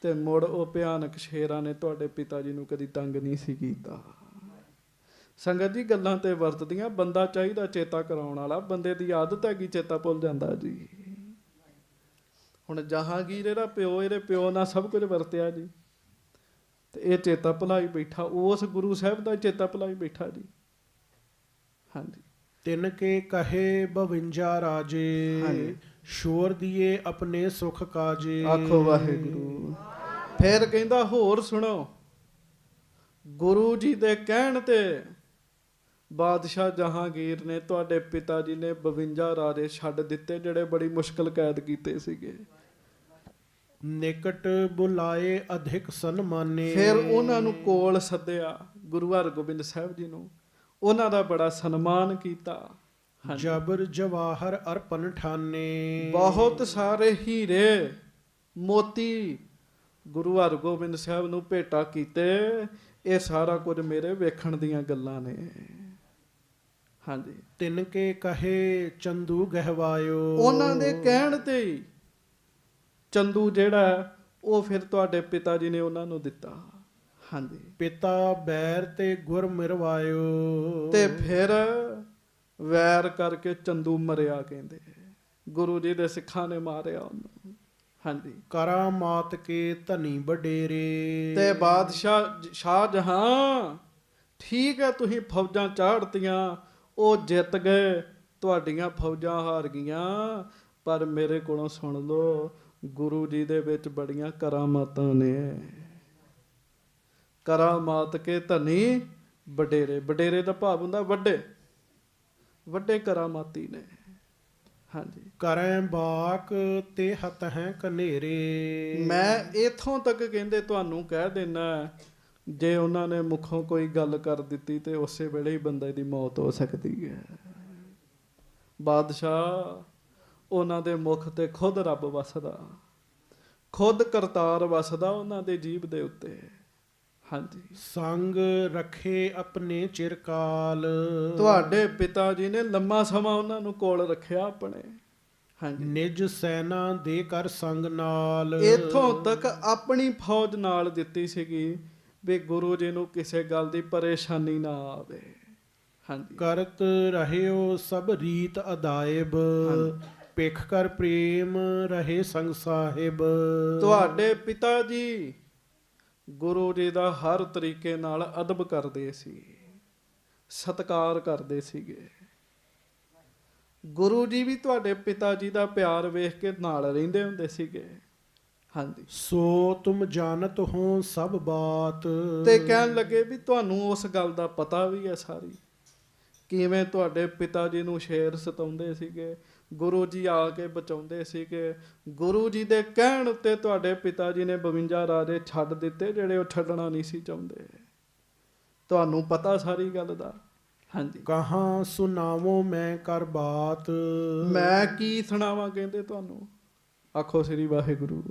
ਤੇ ਮੁੜ ਉਹ ਭਿਆਨਕ ਸ਼ੇਰਾਂ ਨੇ ਤੁਹਾਡੇ ਪਿਤਾ ਜੀ ਨੂੰ ਕਦੀ ਤੰਗ ਨਹੀਂ ਸੀ ਕੀਤਾ। ਸੰਗਤ ਜੀ, ਗੱਲਾਂ ਤੇ ਵਰਤਦੀਆਂ, ਬੰਦਾ ਚਾਹੀਦਾ ਚੇਤਾ ਕਰਾਉਣ ਵਾਲਾ। ਬੰਦੇ ਦੀ ਆਦਤ ਹੈਗੀ ਚੇਤਾ ਭੁੱਲ ਜਾਂਦਾ ਜੀ। ਹੁਣ ਜਹਾਂਗੀਰ ਇਹਦਾ ਪਿਓ, ਇਹਦੇ ਪਿਓ ਨਾਲ ਸਭ ਕੁਝ ਵਰਤਿਆ ਜੀ, ਤੇ ਇਹ ਚੇਤਾ ਭੁਲਾਈ ਬੈਠਾ। ਉਸ ਗੁਰੂ ਸਾਹਿਬ ਦਾ ਚੇਤਾ ਭੁਲਾਈ ਬੈਠਾ ਜੀ। ਹਾਂਜੀ, ਤਿਨ ਕੇ ਕਹੇ 52 ਰਾਜੇ, ਹਾਂਜੀ। ਸ਼ੋਰ ਦੀਏ ਆਪਣੇ ਸੁਖ ਕਾਜੇ। ਆਖੋ ਵਾਹਿਗੁਰੂ। ਫਿਰ ਕਹਿੰਦਾ ਹੋਰ ਸੁਣੋ, ਗੁਰੂ ਜੀ ਦੇ ਕਹਿਣ ਤੇ ਬਾਦਸ਼ਾਹ ਜਹਾਂਗੀਰ ਨੇ, ਤੁਹਾਡੇ ਪਿਤਾ ਜੀ ਨੇ 52 ਰਾਜੇ ਛੱਡ ਦਿੱਤੇ, ਜਿਹੜੇ ਬੜੀ ਮੁਸ਼ਕਲ ਕੈਦ ਕੀਤੇ ਸੀਗੇ। ਨਿਕਟ ਬੁਲਾਏ ਅਧਿਕ ਸਨਮਾਨੇ। ਫਿਰ ਉਹਨਾਂ ਨੂੰ ਕੋਲ ਸੱਦਿਆ, ਗੁਰੂ ਹਰਗੋਬਿੰਦ ਸਾਹਿਬ ਜੀ ਨੂੰ, ਉਹਨਾਂ ਦਾ ਬੜਾ ਸਨਮਾਨ ਕੀਤਾ। ਹਾਂਜੀ। ਜਬਰ ਜਵਾਹਰ ਅਰਪਨ ਠਾਨੇ। ਬਹੁਤ ਸਾਰੇ ਹੀਰੇ ਮੋਤੀ ਗੁਰੂ ਹਰਗੋਬਿੰਦ ਸਾਹਿਬ ਨੂੰ ਭੇਟਾ ਕੀਤੇ। ਇਹ ਸਾਰਾ ਕੁਝ ਮੇਰੇ ਵੇਖਣ ਦੀਆਂ ਗੱਲਾਂ ਨੇ। ਹਾਂਜੀ, ਤਿਨ ਕੇ ਕਹੇ ਚੰਦੂ ਗਹਿਵਾਇਓ। ਉਹਨਾਂ ਦੇ ਕਹਿਣ ਤੇ ਹੀ ਚੰਦੂ ਜਿਹੜਾ ਉਹ ਫਿਰ ਤੁਹਾਡੇ ਪਿਤਾ ਜੀ ਨੇ ਉਹਨਾਂ ਨੂੰ ਦਿੱਤਾ। ਹਾਂਜੀ, ਪਿਤਾ ਬੈਰ ਤੇ ਗੁਰ ਮਿਰਵਾਇਓ। ਤੇ ਫਿਰ ਵੈਰ ਕਰਕੇ ਚੰਦੂ ਮਰਿਆ, ਕਹਿੰਦੇ ਗੁਰੂ ਜੀ ਦੇ ਸਿੱਖਾਂ ਨੇ ਮਾਰਿਆ ਉਹਨੂੰ। ਹਾਂਜੀ, ਕਰਾਮਾਤ ਕੇ ਧਨੀ ਵਡੇਰੇ। ਤੇ ਬਾਦਸ਼ਾਹ ਸ਼ਾਹਜਹਾਂ, ਠੀਕ ਹੈ ਤੁਸੀਂ ਫੌਜਾਂ ਚਾੜਤੀਆਂ, ਉਹ ਜਿੱਤ ਗਏ, ਤੁਹਾਡੀਆਂ ਫੌਜਾਂ ਹਾਰ ਗਈਆਂ, ਪਰ ਮੇਰੇ ਕੋਲੋਂ ਸੁਣ ਲਓ, ਗੁਰੂ ਜੀ ਦੇ ਵਿੱਚ ਬੜੀਆਂ ਕਰਾਮਾਤਾਂ ਨੇ। ਕਰਾਮਾਤ ਕੇ ਧਨੀ ਵਡੇਰੇ। ਵਡੇਰੇ ਦਾ ਭਾਵ ਹੁੰਦਾ ਵੱਡੇ, ਵੱਡੇ ਕਰਾਮਾਤੀ ਨੇ। ਹਾਂਜੀ, ਕਰੈ ਬਾਕ ਤੇ ਹਤ ਹੈ ਕਨੇਰੇ। ਮੈਂ ਇਥੋਂ ਤੱਕ ਕਹਿੰਦੇ ਤੁਹਾਨੂੰ ਕਹਿ ਦੇਣਾ, ਜੇ ਉਹਨਾਂ ਨੇ ਮੁਖੋਂ ਕੋਈ ਗੱਲ ਕਰ ਦਿੱਤੀ ਤੇ ਉਸੇ ਵੇਲੇ ਹੀ ਬੰਦੇ ਦੀ ਮੌਤ ਹੋ ਸਕਦੀ ਹੈ। ਬਾਦਸ਼ਾਹ, ਉਹਨਾਂ ਦੇ ਮੁਖ ਤੇ ਖੁਦ ਰੱਬ ਵਸਦਾ, ਖੁਦ ਕਰਤਾਰ ਵਸਦਾ ਉਹਨਾਂ ਦੇ ਜੀਭ ਦੇ ਉੱਤੇ। ਹਾਂਜੀ, ਸੰਗ ਰੱਖੇ ਆਪਣੇ ਚਿਰਕਾਲ। ਤੁਹਾਡੇ ਪਿਤਾ ਜੀ ਨੇ ਲੰਮਾ ਸਮਾਂ ਉਹਨਾਂ ਨੂੰ ਕੋਲ ਰੱਖਿਆ ਆਪਣੇ। ਹਾਂਜੀ, ਨਿਜ ਸੈਨਾ ਦੇ ਕਰ ਸੰਗ ਨਾਲ। ਇੱਥੋਂ ਤੱਕ ਆਪਣੀ ਫੌਜ ਨਾਲ ਦਿੱਤੀ ਸੀਗੀ ਵੀ ਗੁਰੂ ਜੀ ਨੂੰ ਕਿਸੇ ਗੱਲ ਦੀ ਪਰੇਸ਼ਾਨੀ ਨਾ ਆਵੇ। ਹਾਂਜੀ, ਕਰਤ ਰਹਿਓ ਸਭ ਰੀਤ ਅਦਾਇਬ। ਪਿਖ ਕਰ ਪ੍ਰੇਮ ਰਹੇ ਸੰਗ ਸਾਹਿਬ। ਤੁਹਾਡੇ ਪਿਤਾ ਜੀ ਗੁਰੂ ਜੀ ਦਾ ਹਰ ਤਰੀਕੇ ਨਾਲ ਅਦਬ ਕਰਦੇ ਸੀ, ਸਤਿਕਾਰ ਕਰਦੇ ਸੀਗੇ। ਗੁਰੂ ਜੀ ਵੀ ਤੁਹਾਡੇ ਪਿਤਾ ਜੀ ਦਾ ਪਿਆਰ ਵੇਖ ਕੇ ਨਾਲ ਰਹਿੰਦੇ ਹੁੰਦੇ ਸੀਗੇ। ਹਾਂਜੀ, ਸੋ ਤੁਮ ਜਾਣਤ ਹੋ ਸਭ ਬਾਤ। ਤੇ ਕਹਿਣ ਲੱਗੇ ਵੀ ਤੁਹਾਨੂੰ ਉਸ ਗੱਲ ਦਾ ਪਤਾ ਵੀ ਹੈ ਸਾਰੀ, ਕਿਵੇਂ ਤੁਹਾਡੇ ਪਿਤਾ ਜੀ ਨੂੰ ਸ਼ੇਰ ਸਤਾਉਂਦੇ ਸੀਗੇ, ਗੁਰੂ ਜੀ ਆ ਕੇ ਬਚਾਉਂਦੇ ਸੀਗੇ। ਗੁਰੂ ਜੀ ਦੇ ਕਹਿਣ ਉੱਤੇ ਤੁਹਾਡੇ ਪਿਤਾ ਜੀ ਨੇ 52 ਰਾਜੇ ਛੱਡ ਦਿੱਤੇ, ਜਿਹੜੇ ਉਹ ਛੱਡਣਾ ਨਹੀਂ ਸੀ ਚਾਹੁੰਦੇ। ਤੁਹਾਨੂੰ ਪਤਾ ਸਾਰੀ ਗੱਲ ਦਾ। ਹਾਂਜੀ, ਕਹਾਂ ਸੁਨਾਵੋ ਮੈਂ ਕਰ ਬਾਤ। ਮੈਂ ਕੀ ਸੁਣਾਵਾਂ ਕਹਿੰਦੇ ਤੁਹਾਨੂੰ। ਆਖੋ ਸ੍ਰੀ ਵਾਹਿਗੁਰੂ।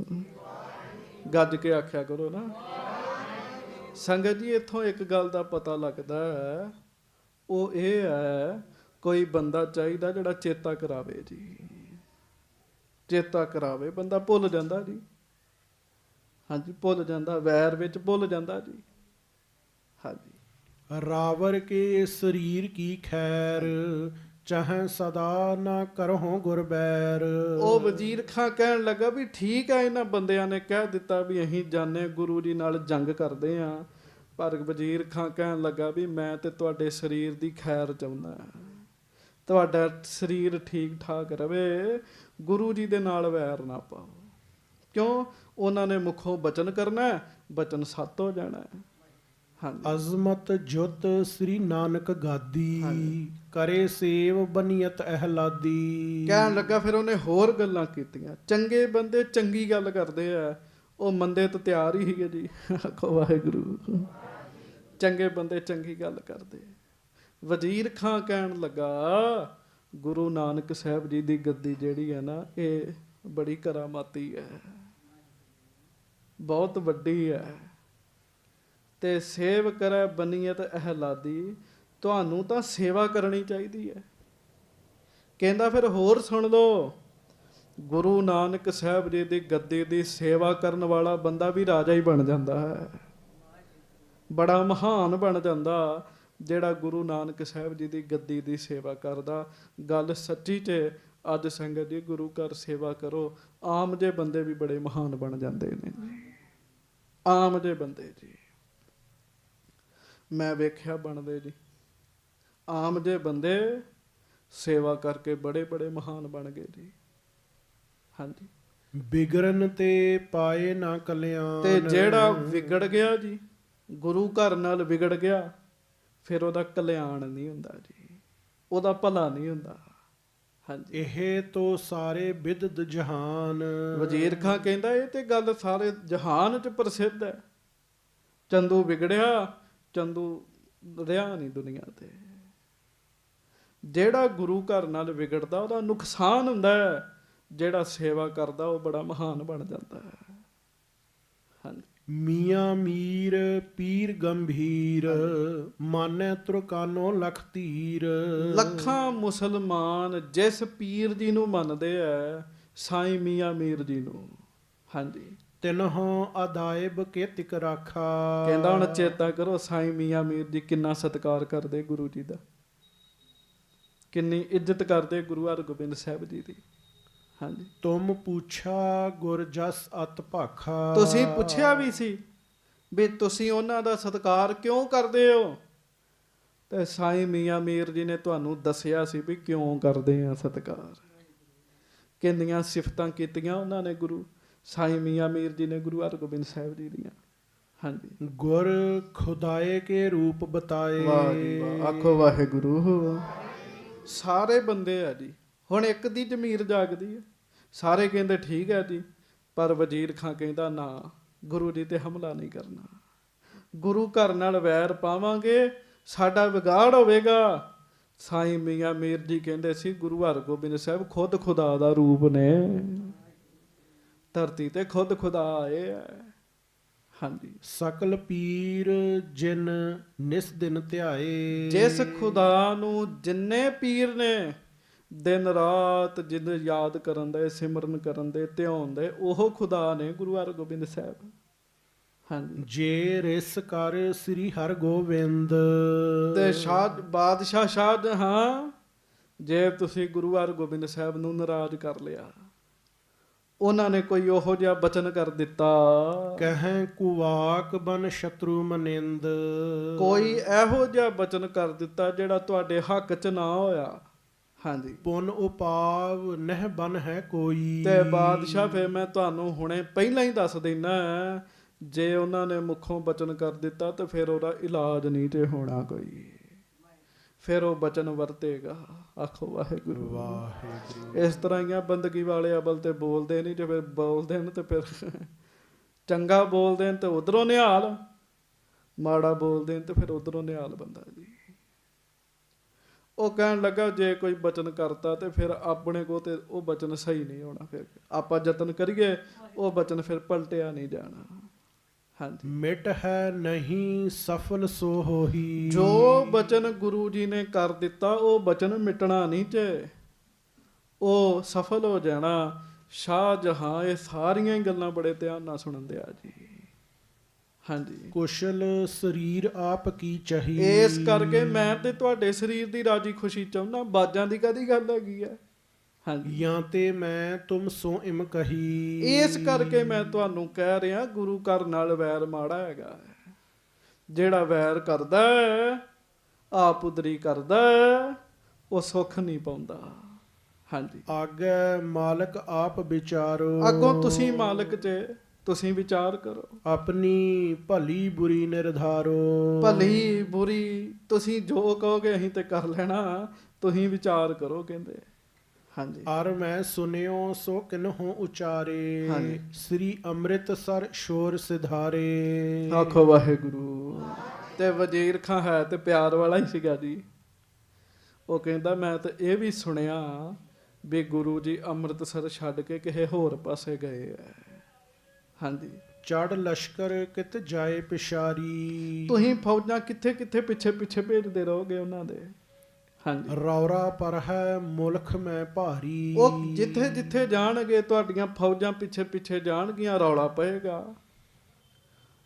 ਗੱਜ ਕੇ ਆਖਿਆ ਕਰੋ ਨਾ। ਸੰਗਤ ਜੀ, ਇੱਥੋਂ ਇੱਕ ਗੱਲ ਦਾ ਪਤਾ ਲੱਗਦਾ ਹੈ, ਉਹ ਇਹ ਹੈ, ਕੋਈ ਬੰਦਾ ਚਾਹੀਦਾ ਜਿਹੜਾ ਚੇਤਾ ਕਰਾਵੇ ਜੀ। ਚੇਤਾ ਕਰਾਵੇ, ਬੰਦਾ ਭੁੱਲ ਜਾਂਦਾ ਜੀ। ਹਾਂਜੀ, ਭੁੱਲ ਜਾਂਦਾ, ਵੈਰ ਵਿੱਚ ਭੁੱਲ ਜਾਂਦਾ ਜੀ। ਹਾਂਜੀ, ਰਾਵਰ ਕੇ ਸਰੀਰ ਕੀ ਖੈਰ, ਚਾਹੇ ਸਦਾ ਨਾ ਕਰਹੁ ਗੁਰਬੈਰ। ਉਹ ਵਜ਼ੀਰ ਖਾਂ ਕਹਿਣ ਲੱਗਾ ਵੀ ਠੀਕ ਹੈ, ਇਹਨਾਂ ਬੰਦਿਆਂ ਨੇ ਕਹਿ ਦਿੱਤਾ ਵੀ ਅਸੀਂ ਜਾਣੇ ਗੁਰੂ ਜੀ ਨਾਲ ਜੰਗ ਕਰਦੇ ਹਾਂ, ਪਰ ਵਜ਼ੀਰ ਖਾਂ ਕਹਿਣ ਲੱਗਾ ਵੀ ਮੈਂ ਤੇ ਤੁਹਾਡੇ ਸਰੀਰ ਦੀ ਖੈਰ ਚਾਹੁੰਦਾ, ਤੁਹਾਡਾ ਸਰੀਰ ਠੀਕ ਠਾਕ ਰਵੇ, ਗੁਰੂ ਜੀ ਦੇ ਨਾਲ ਵੈਰ ਨਾ ਪਾਓ। ਕਿਉਂ? ਉਹਨਾਂ ਨੇ ਮੁਖੋਂ ਬਚਨ ਕਰਨਾ, ਬਚਨ ਸੱਤ ਹੋ ਜਾਣਾ। ਹਾਂਜੀ, ਅਜ਼ਮਤ ਜੁਤ ਸ੍ਰੀ ਨਾਨਕ ਗਾਦੀ, ਕਰੇ ਸੇਵ ਬਨੀਅਤ ਅਹਲਾਦੀ। ਕਹਿਣ ਲੱਗਾ, ਫਿਰ ਉਹਨੇ ਹੋਰ ਗੱਲਾਂ ਕੀਤੀਆਂ। ਚੰਗੇ ਬੰਦੇ ਚੰਗੀ ਗੱਲ ਕਰਦੇ ਆ, ਉਹ ਮੰਦੇ ਤਾਂ ਤਿਆਰ ਹੀ ਸੀਗੇ ਜੀ। ਆਖੋ ਵਾਹਿਗੁਰੂ। ਚੰਗੇ ਬੰਦੇ ਚੰਗੀ ਗੱਲ ਕਰਦੇ। ਵਜ਼ੀਰ ਖਾਂ ਕਹਿਣ ਲੱਗਾ, ਗੁਰੂ ਨਾਨਕ ਸਾਹਿਬ ਜੀ ਦੀ ਗੱਦੀ ਜਿਹੜੀ ਹੈ ਨਾ, ਇਹ ਬੜੀ ਕਰਾਮਾਤੀ ਹੈ, ਬਹੁਤ ਵੱਡੀ ਹੈ। ਤੇ ਸੇਵ ਕਰੈ ਬਨੀਅਤ ਅਹਲਾਦੀ, ਤੁਹਾਨੂੰ ਤਾਂ ਸੇਵਾ ਕਰਨੀ ਚਾਹੀਦੀ ਹੈ। ਕਹਿੰਦਾ ਫਿਰ ਹੋਰ ਸੁਣ ਲਓ, ਗੁਰੂ ਨਾਨਕ ਸਾਹਿਬ ਜੀ ਦੀ ਗੱਦੀ ਦੀ ਸੇਵਾ ਕਰਨ ਵਾਲਾ ਬੰਦਾ ਵੀ ਰਾਜਾ ਹੀ ਬਣ ਜਾਂਦਾ ਹੈ, ਬੜਾ ਮਹਾਨ ਬਣ ਜਾਂਦਾ ਜਿਹੜਾ ਗੁਰੂ ਨਾਨਕ ਸਾਹਿਬ ਜੀ ਦੀ ਗੱਦੀ ਦੀ ਸੇਵਾ ਕਰਦਾ। ਗੱਲ ਸੱਚੀ 'ਚ ਅੱਜ ਸੰਗਤ ਜੀ ਗੁਰੂ ਘਰ ਸੇਵਾ ਕਰੋ, ਆਮ ਜਿਹੇ ਬੰਦੇ ਵੀ ਬੜੇ ਮਹਾਨ ਬਣ ਜਾਂਦੇ ਨੇ, ਆਮ ਜਿਹੇ ਬੰਦੇ ਜੀ ਮੈਂ ਵੇਖਿਆ ਬਣਦੇ ਜੀ, ਆਮ ਜਿਹੇ ਬੰਦੇ ਸੇਵਾ ਕਰਕੇ ਬੜੇ ਬੜੇ ਮਹਾਨ ਬਣ ਗਏ ਜੀ। ਹਾਂਜੀ, ਬਿਗੜਨ ਤੇ ਪਾਏ ਨਾ ਕਲਿਆਣ। ਤੇ ਜਿਹੜਾ ਵਿਗੜ ਗਿਆ ਜੀ, ਗੁਰੂ ਘਰ ਨਾਲ ਵਿਗੜ ਗਿਆ, ਫਿਰ ਉਹਦਾ ਕਲਿਆਣ ਨਹੀਂ ਹੁੰਦਾ ਜੀ, ਉਹਦਾ ਭਲਾ ਨਹੀਂ ਹੁੰਦਾ। ਹਾਂਜੀ, ਇਹ ਤੋਂ ਸਾਰੇ ਬਿਦਦ ਜਹਾਨ। ਵਜ਼ੀਰ ਖਾਂ ਕਹਿੰਦਾ ਇਹ ਤੇ ਗੱਲ ਸਾਰੇ ਜਹਾਨ 'ਚ ਪ੍ਰਸਿੱਧ ਹੈ। ਚੰਦੂ ਵਿਗੜਿਆ, ਚੰਦੂ ਰਿਹਾ ਨਹੀਂ ਦੁਨੀਆ ਤੇ। ਜਿਹੜਾ ਗੁਰੂ ਘਰ ਨਾਲ ਵਿਗੜਦਾ ਉਹਦਾ ਨੁਕਸਾਨ ਹੁੰਦਾ ਹੈ, ਜਿਹੜਾ ਸੇਵਾ ਕਰਦਾ ਉਹ ਬੜਾ ਮਹਾਨ ਬਣ ਜਾਂਦਾ ਹੈ। ਹਾਂਜੀ, ਮੀਆਂ ਮੀਰ ਪੀਰ ਗੰਭੀਰ, ਮਾਨੈ ਤੁਰਕਾਨੋ ਲਖ ਧੀਰ। ਲੱਖਾਂ ਮੁਸਲਮਾਨ ਜਿਸ ਪੀਰ ਜੀ ਨੂੰ ਮੰਨਦੇ ਐ, ਸਾਈਂ ਮੀਆਂ ਮੀਰ ਜੀ ਨੂੰ। ਹਾਂਜੀ, ਤਿਨਹੁ ਅਦਾਇਬ ਕੇ ਤਿਕ ਰਾਖਾ। ਕਹਿੰਦਾ ਹੁਣ ਚੇਤਾ ਕਰੋ ਸਾਈਂ ਮੀਆਂ ਮੀਰ ਜੀ ਕਿੰਨਾ ਸਤਿਕਾਰ ਕਰਦੇ ਗੁਰੂ ਜੀ ਦਾ, ਕਿੰਨੀ ਇੱਜ਼ਤ ਕਰਦੇ ਗੁਰੂ ਹਰਗੋਬਿੰਦ ਸਾਹਿਬ ਜੀ ਦੀ। ਹਾਂਜੀ, ਤੁਮ ਪੁੱਛਾ ਗੁਰ ਜਸ ਅਤ ਭਾਖਾ। ਤੁਸੀਂ ਪੁੱਛਿਆ ਵੀ ਸੀ ਵੀ ਤੁਸੀਂ ਉਹਨਾਂ ਦਾ ਸਤਿਕਾਰ ਕਿਉਂ ਕਰਦੇ ਹੋ, ਤੇ ਸਾਈਂ ਮੀਆਂ ਮੀਰ ਜੀ ਨੇ ਤੁਹਾਨੂੰ ਦੱਸਿਆ ਸੀ ਵੀ ਕਿਉਂ ਕਰਦੇ ਆ ਸਤਿਕਾਰ। ਕਿੰਨੀਆਂ ਸਿਫਤਾਂ ਕੀਤੀਆਂ ਉਹਨਾਂ ਨੇ, ਗੁਰੂ ਸਾਈਂ ਮੀਆਂ ਮੀਰ ਜੀ ਨੇ ਗੁਰੂ ਹਰਗੋਬਿੰਦ ਸਾਹਿਬ ਜੀ ਦੀਆਂ। ਹਾਂਜੀ, ਗੁਰ ਖੁਦਾਏ ਕੇ ਰੂਪ ਬਤਾਏ। ਵਾਹ ਜੀ ਵਾਹ, ਆਖੋ ਵਾਹਿਗੁਰੂ। ਸਾਰੇ ਬੰਦੇ ਆ ਜੀ, ਹੁਣ ਇੱਕ ਦੀ ਜ਼ਮੀਰ ਜਾਗਦੀ ਹੈ, ਸਾਰੇ ਕਹਿੰਦੇ ਠੀਕ ਹੈ ਜੀ, ਪਰ ਵਜ਼ੀਰ ਖਾਂ ਕਹਿੰਦਾ ਨਾ, ਗੁਰੂ ਜੀ ਤੇ ਹਮਲਾ ਨਹੀਂ ਕਰਨਾ, ਗੁਰੂ ਘਰ ਨਾਲ ਵੈਰ ਪਾਵਾਂਗੇ ਸਾਡਾ ਵਿਗਾੜ ਹੋਵੇਗਾ। ਸਾਈਂ ਮੀਆਂ ਮੀਰ ਜੀ ਕਹਿੰਦੇ ਸੀ ਗੁਰੂ ਹਰਗੋਬਿੰਦ ਸਾਹਿਬ ਖੁਦ ਖੁਦਾ ਦਾ ਰੂਪ ਨੇ, ਧਰਤੀ ਤੇ ਖੁਦ ਖੁਦਾ ਆਏ ਹੈ। ਹਾਂਜੀ, ਸਕਲ ਪੀਰ ਜਿਨ ਨਿਸ ਦਿਨ ਧਿਆਏ। ਜਿਸ ਖੁਦਾ ਨੂੰ ਜਿੰਨੇ ਪੀਰ ਨੇ ਦਿਨ ਰਾਤ ਜਿੰਦ ਯਾਦ ਕਰਨ ਦੇ, ਸਿਮਰਨ ਕਰਨ ਦੇ, ਧਿਆਉਣ ਦੇ, ਉਹ ਖੁਦਾ ਨੇ ਗੁਰੂ ਹਰਗੋਬਿੰਦ ਸਾਹਿਬ। ਹਾਂਜੀ, ਜੇ ਰਿਸ ਕਰ ਸ੍ਰੀ ਹਰਗੋਬਿੰਦ। ਤੇ ਬਾਦਸ਼ਾਹ ਸ਼ਾਹਜਹਾਂ, ਜੇ ਤੁਸੀਂ ਗੁਰੂ ਹਰਗੋਬਿੰਦ ਸਾਹਿਬ ਨੂੰ ਨਾਰਾਜ਼ ਕਰ ਲਿਆ, ਉਹਨਾਂ ਨੇ ਕੋਈ ਉਹੋ ਜਿਹਾ ਬਚਨ ਕਰ ਦਿੱਤਾ, ਕਹਿ ਕੁਵਾਕ ਬਨ ਸ਼ਤਰੂ ਮਨਿੰਦ। ਕੋਈ ਇਹੋ ਜਿਹਾ ਬਚਨ ਕਰ ਦਿੱਤਾ ਜਿਹੜਾ ਤੁਹਾਡੇ ਹੱਕ 'ਚ ਨਾ ਹੋਇਆ। ਹਾਂਜੀ, ਪੁਨ ਉਪਾਵ ਨਹਿ ਬਨ ਹੈ ਕੋਈ। ਤੇ ਬਾਦਸ਼ਾਹ ਫਿਰ ਮੈਂ ਤੁਹਾਨੂੰ ਹੁਣੇ ਪਹਿਲਾਂ ਹੀ ਦੱਸ ਦਿੰਦਾ, ਜੇ ਉਹਨਾਂ ਨੇ ਮੁੱਖੋਂ ਬਚਨ ਕਰ ਦਿੱਤਾ ਤੇ ਫਿਰ ਉਹਦਾ ਇਲਾਜ ਨਹੀਂ ਤੇ ਹੋਣਾ ਕੋਈ, ਫਿਰ ਉਹ ਬਚਨ ਵਰਤੇਗਾ। ਆਖੋ ਵਾਹਿਗੁਰੂ ਵਾਹਿਗੁਰੂ। ਇਸ ਤਰ੍ਹਾਂ ਹੀ ਆ, ਬੰਦਗੀ ਵਾਲੇ ਅਬਲ ਤੇ ਬੋਲਦੇ ਨਹੀਂ, ਤੇ ਫਿਰ ਬੋਲਦੇ ਨੇ ਤੇ ਫਿਰ ਚੰਗਾ ਬੋਲਦੇ ਨੇ ਤੇ ਉਧਰੋਂ ਨਿਹਾਲ, ਮਾੜਾ ਬੋਲਦੇ ਨੇ ਤੇ ਫਿਰ ਉਧਰੋਂ ਨਿਹਾਲ ਬੰਦਾ ਜੀ। ਉਹ ਕਹਿਣ ਲੱਗਾ ਜੇ ਕੋਈ ਬਚਨ ਕਰਤਾ ਤੇ ਫਿਰ ਆਪਣੇ ਕੋ ਤੇ ਉਹ ਬਚਨ ਸਹੀ ਨਹੀਂ ਹੋਣਾ, ਫਿਰ ਆਪਾਂ ਯਤਨ ਕਰੀਏ ਉਹ ਬਚਨ ਫਿਰ ਪਲਟਿਆ ਨਹੀਂ ਜਾਣਾ। ਹਾਂਜੀ, ਮਿਟ ਹੈ ਨਹੀਂ ਸਫਲ ਸੋ ਹੋਈ। ਜੋ ਬਚਨ ਗੁਰੂ ਜੀ ਨੇ ਕਰ ਦਿੱਤਾ ਉਹ ਬਚਨ ਮਿਟਣਾ ਨਹੀਂ ਚਾਹੇ, ਉਹ ਸਫਲ ਹੋ ਜਾਣਾ। ਸ਼ਾਹਜਹਾਂ ਇਹ ਸਾਰੀਆਂ ਹੀ ਗੱਲਾਂ ਬੜੇ ਧਿਆਨ ਨਾਲ ਸੁਣਦੇ ਆ ਜੀ। ਹਾਂਜੀ, ਕੁਸ਼ਲ ਸਰੀਰ ਆਪ ਕੀ ਚਾਹੀ। ਇਸ ਕਰਕੇ ਮੈਂ ਤੇ ਤੁਹਾਡੇ ਸਰੀਰ ਦੀ ਰਾਜੀ ਖੁਸ਼ੀ ਚਾਹੁੰਦਾ, ਬਾਜਾਂ ਦੀ ਕਾਹਦੀ ਗੱਲ ਹੈਗੀ ਹੈ। ਹਾਂਜੀ, ਜਾਂ ਤੇ ਮੈਂ ਤੁਮ ਸੋ ਇਮ ਕਹੀ। ਇਸ ਕਰਕੇ ਮੈਂ ਤੁਹਾਨੂੰ ਕਹਿ ਰਿਹਾ ਗੁਰੂ ਘਰ ਨਾਲ ਵੈਰ ਮਾੜਾ ਹੈਗਾ। ਜਿਹੜਾ ਵੈਰ ਕਰਦਾ ਆਪ ਉਦਰੀ ਕਰਦਾ, ਉਹ ਸੁੱਖ ਨਹੀਂ ਪਾਉਂਦਾ। ਹਾਂਜੀ, ਆਗੇ ਮਾਲਕ ਆਪ ਵਿਚਾਰੋ। ਅੱਗੋਂ ਤੁਸੀਂ ਮਾਲਕ 'ਚ ਤੁਸੀਂ ਵਿਚਾਰ ਕਰੋ, ਆਪਣੀ ਭਲੀ ਬੁਰੀ ਨਿਰਧਾਰੋ। ਭਲੀ ਬੁਰੀ ਤੁਸੀਂ ਜੋ ਕਹੋਗੇ ਅਸੀਂ ਤੇ ਕਰ ਲੈਣਾ, ਤੁਸੀਂ ਵਿਚਾਰ ਕਰੋ ਕਹਿੰਦੇ। ਹਾਂਜੀ, ਅਰ ਮੈਂ ਸੁਨਿਓ ਸੋ ਕਿਨਹੁ ਉਚਾਰੇ। ਹਾਂਜੀ, ਸ੍ਰੀ ਅੰਮ੍ਰਿਤਸਰ ਸ਼ੋਰ ਸਿਧਾਰੇ। ਆਖੋ ਵਾਹਿਗੁਰੂ। ਤੇ ਵਜ਼ੀਰ ਖਾਂ ਹੈ ਤੇ ਪਿਆਰ ਵਾਲਾ ਹੀ ਸੀਗਾ ਜੀ। ਉਹ ਕਹਿੰਦਾ ਮੈਂ ਤਾਂ ਇਹ ਵੀ ਸੁਣਿਆ ਵੀ ਗੁਰੂ ਜੀ ਅੰਮ੍ਰਿਤਸਰ ਛੱਡ ਕੇ ਕਿਸੇ ਹੋਰ ਪਾਸੇ ਗਏ ਆ। ਹਾਂਜੀ, ਚੜ ਲਸ਼ਕਰ ਕਿਤ ਜਾਏ ਪਿਸ਼ਾਰੀ, ਤੁਸੀਂ ਫੌਜਾਂ ਕਿੱਥੇ ਕਿੱਥੇ ਪਿੱਛੇ ਪਿੱਛੇ ਭੇਜਦੇ ਰਹੋਗੇ ਉਹਨਾਂ ਦੇ। ਹਾਂਜੀ, ਰੌਰਾ ਪਰ ਹੈ ਮੁਲਕ ਮੈਂ ਭਾਰੀ, ਉਹ ਜਿੱਥੇ ਜਿੱਥੇ ਜਾਣਗੇ ਤੁਹਾਡੀਆਂ ਫੌਜਾਂ ਪਿੱਛੇ ਪਿੱਛੇ ਜਾਣਗੀਆਂ, ਰੌਲਾ ਪਏਗਾ,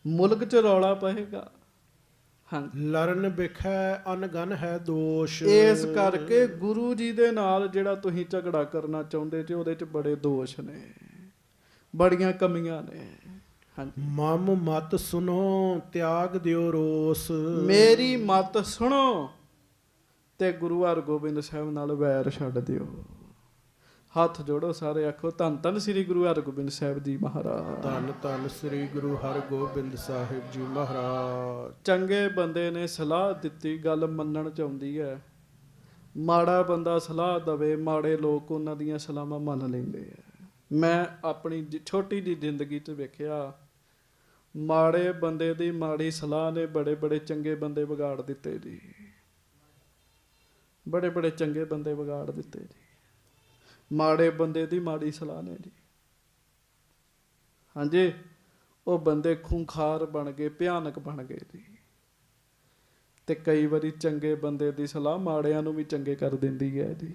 ਮੁਲਕ 'ਚ ਰੌਲਾ ਪਏਗਾ। ਹਾਂਜੀ, ਲਰਨ ਬਿਖੈ ਅਨਗਨ ਹੈ ਦੋਸ਼, ਇਸ ਕਰਕੇ ਗੁਰੂ ਜੀ ਦੇ ਨਾਲ ਜਿਹੜਾ ਤੁਸੀਂ ਝਗੜਾ ਕਰਨਾ ਚਾਹੁੰਦੇ ਜੇ ਉਹਦੇ 'ਚ ਬੜੇ ਦੋਸ਼ ਨੇ, ਬੜੀਆਂ ਕਮੀਆਂ ਨੇ। ਹਾਂਜੀ, ਮਮ ਮਤ ਸੁਨੋ ਤਿਆਗ ਦਿਓ ਰੋਸ, ਮੇਰੀ ਮਤ ਸੁਣੋ ਤੇ ਗੁਰੂ ਹਰਗੋਬਿੰਦ ਸਾਹਿਬ ਨਾਲ ਵੈਰ ਛੱਡ ਦਿਓ। ਹੱਥ ਜੋੜੋ ਸਾਰੇ, ਆਖੋ ਧੰਨ ਧੰਨ ਸ੍ਰੀ ਗੁਰੂ ਹਰਗੋਬਿੰਦ ਸਾਹਿਬ ਜੀ ਮਹਾਰਾਜ। ਧੰਨ ਧੰਨ ਸ੍ਰੀ ਗੁਰੂ ਹਰਗੋਬਿੰਦ ਸਾਹਿਬ ਜੀ ਮਹਾਰਾਜ। ਚੰਗੇ ਬੰਦੇ ਨੇ ਸਲਾਹ ਦਿੱਤੀ, ਗੱਲ ਮੰਨਣ ਚਾਹੁੰਦੀ ਹੈ। ਮਾੜਾ ਬੰਦਾ ਸਲਾਹ ਦਵੇ, ਮਾੜੇ ਲੋਕ ਉਹਨਾਂ ਦੀਆਂ ਸਲਾਹਾਂ ਮੰਨ ਲੈਂਦੇ ਆ। ਮੈਂ ਆਪਣੀ ਛੋਟੀ ਜਿਹੀ ਜ਼ਿੰਦਗੀ 'ਚ ਵੇਖਿਆ, ਮਾੜੇ ਬੰਦੇ ਦੀ ਮਾੜੀ ਸਲਾਹ ਨੇ ਬੜੇ ਬੜੇ ਚੰਗੇ ਬੰਦੇ ਵਿਗਾੜ ਦਿੱਤੇ ਜੀ, ਬੜੇ ਬੜੇ ਚੰਗੇ ਬੰਦੇ ਵਿਗਾੜ ਦਿੱਤੇ ਜੀ। ਮਾੜੇ ਬੰਦੇ ਦੀ ਮਾੜੀ ਸਲਾਹ ਨੇ ਜੀ। ਹਾਂਜੀ, ਉਹ ਬੰਦੇ ਖੂੰਖਾਰ ਬਣ ਗਏ, ਭਿਆਨਕ ਬਣ ਗਏ ਜੀ। ਤੇ ਕਈ ਵਾਰੀ ਚੰਗੇ ਬੰਦੇ ਦੀ ਸਲਾਹ ਮਾੜਿਆਂ ਨੂੰ ਵੀ ਚੰਗੇ ਕਰ ਦਿੰਦੀ ਹੈ ਜੀ।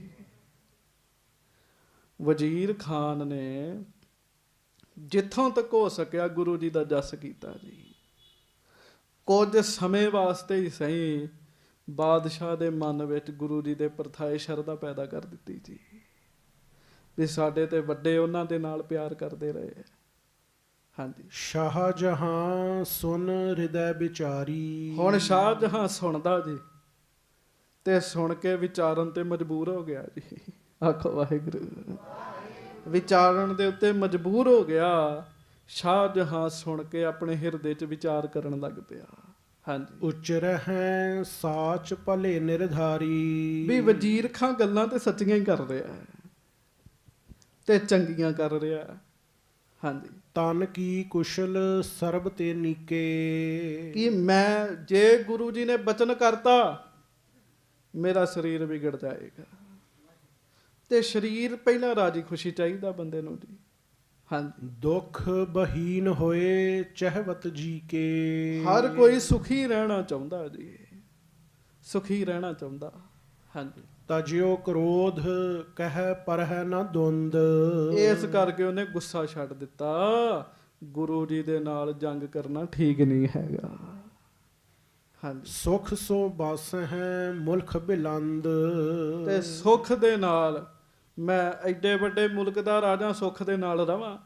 ਵਜ਼ੀਰ ਖਾਨ ਨੇ ਜਿੱਥੋਂ ਤੱਕ ਹੋ ਸਕਿਆ ਗੁਰੂ ਜੀ ਦਾ ਜਸ ਕੀਤਾ ਜੀ। ਕੁਝ ਸਮੇਂ ਵਾਸਤੇ ਹੀ ਸਹੀ ਬਾਦਸ਼ਾਹ ਦੇ ਮਨ ਵਿੱਚ ਗੁਰੂ ਜੀ ਦੇ ਪ੍ਰਥਾਏ ਸ਼ਰਧਾ ਪੈਦਾ ਕਰ ਦਿੱਤੀ ਜੀ, ਵੀ ਸਾਡੇ ਤੇ ਵੱਡੇ ਉਹਨਾਂ ਦੇ ਨਾਲ ਪਿਆਰ ਕਰਦੇ ਰਹੇ। ਹਾਂਜੀ, ਸ਼ਾਹਜਹਾਂ ਸੁਨ ਹਿਰਦੈ ਵਿਚਾਰੀ, ਹੁਣ ਸ਼ਾਹਜਹਾਂ ਸੁਣਦਾ ਜੀ ਤੇ ਸੁਣ ਕੇ ਵਿਚਾਰਨ ਤੇ ਮਜਬੂਰ ਹੋ ਗਿਆ ਜੀ। ਆਖੋ ਵਾਹਿਗੁਰੂ। ਵਿਚਾਰਨ ਦੇ ਉੱਤੇ ਮਜਬੂਰ ਹੋ ਗਿਆ। ਸ਼ਾਹਜਹਾਂ ਸੁਣ ਕੇ ਆਪਣੇ ਹਿਰਦੇ 'ਚ ਵਿਚਾਰ ਕਰਨ ਲੱਗ ਪਿਆ। ਹਾਂਜੀ, ਉੱਚ ਰਹਿ ਸਾਚ ਭਲੇ ਨਿਰਧਾਰੀ, ਵੀ ਵਜ਼ੀਰ ਖਾਂ ਗੱਲਾਂ ਤੇ ਸੱਚੀਆਂ ਹੀ ਕਰ ਰਿਹਾ ਹੈ ਤੇ ਚੰਗੀਆਂ ਕਰ ਰਿਹਾ ਹੈ। ਹਾਂਜੀ, ਤਨ ਕੀ ਕੁਸ਼ਲ ਸਰਬ ਤੇ ਨੀਕੇ, ਕਿ ਮੈਂ ਜੇ ਗੁਰੂ ਜੀ ਨੇ ਬਚਨ ਕਰਤਾ ਮੇਰਾ ਸਰੀਰ ਵਿਗੜ ਜਾਏਗਾ, ਤੇ ਸਰੀਰ ਪਹਿਲਾਂ ਰਾਜੀ ਖੁਸ਼ੀ ਚਾਹੀਦਾ ਬੰਦੇ ਨੂੰ ਜੀ। ਹਾਂਜੀ, ਦੁੱਖ ਬਹੀਨ ਹੋਏ ਚਹਿਵਤ ਜੀ ਕੇ, ਹਰ ਕੋਈ ਸੁਖੀ ਰਹਿਣਾ ਚਾਹੁੰਦਾ ਜੀ, ਸੁਖੀ ਰਹਿਣਾ ਚਾਹੁੰਦਾ। ਹਾਂਜੀ, ਤਜਿਓ ਕ੍ਰੋਧ ਕਹਿ ਪਰਹਿ ਨਾ ਦੁੰਦ, ਇਸ ਕਰਕੇ ਉਹਨੇ ਗੁੱਸਾ ਛੱਡ ਦਿੱਤਾ। ਗੁਰੂ ਜੀ ਦੇ ਨਾਲ ਜੰਗ ਕਰਨਾ ਠੀਕ ਨਹੀਂ ਹੈਗਾ। ਹਾਂਜੀ, ਸੁਖ ਸੋ ਬਸ ਹੈ ਮੁਲਕ ਬਿਲੰਦ, ਤੇ ਸੁੱਖ ਦੇ ਨਾਲ ਮੈਂ ਐਡੇ ਵੱਡੇ ਮੁਲਕ ਦਾ ਰਾਜਾ ਸੁੱਖ ਦੇ ਨਾਲ ਰਵਾਂ।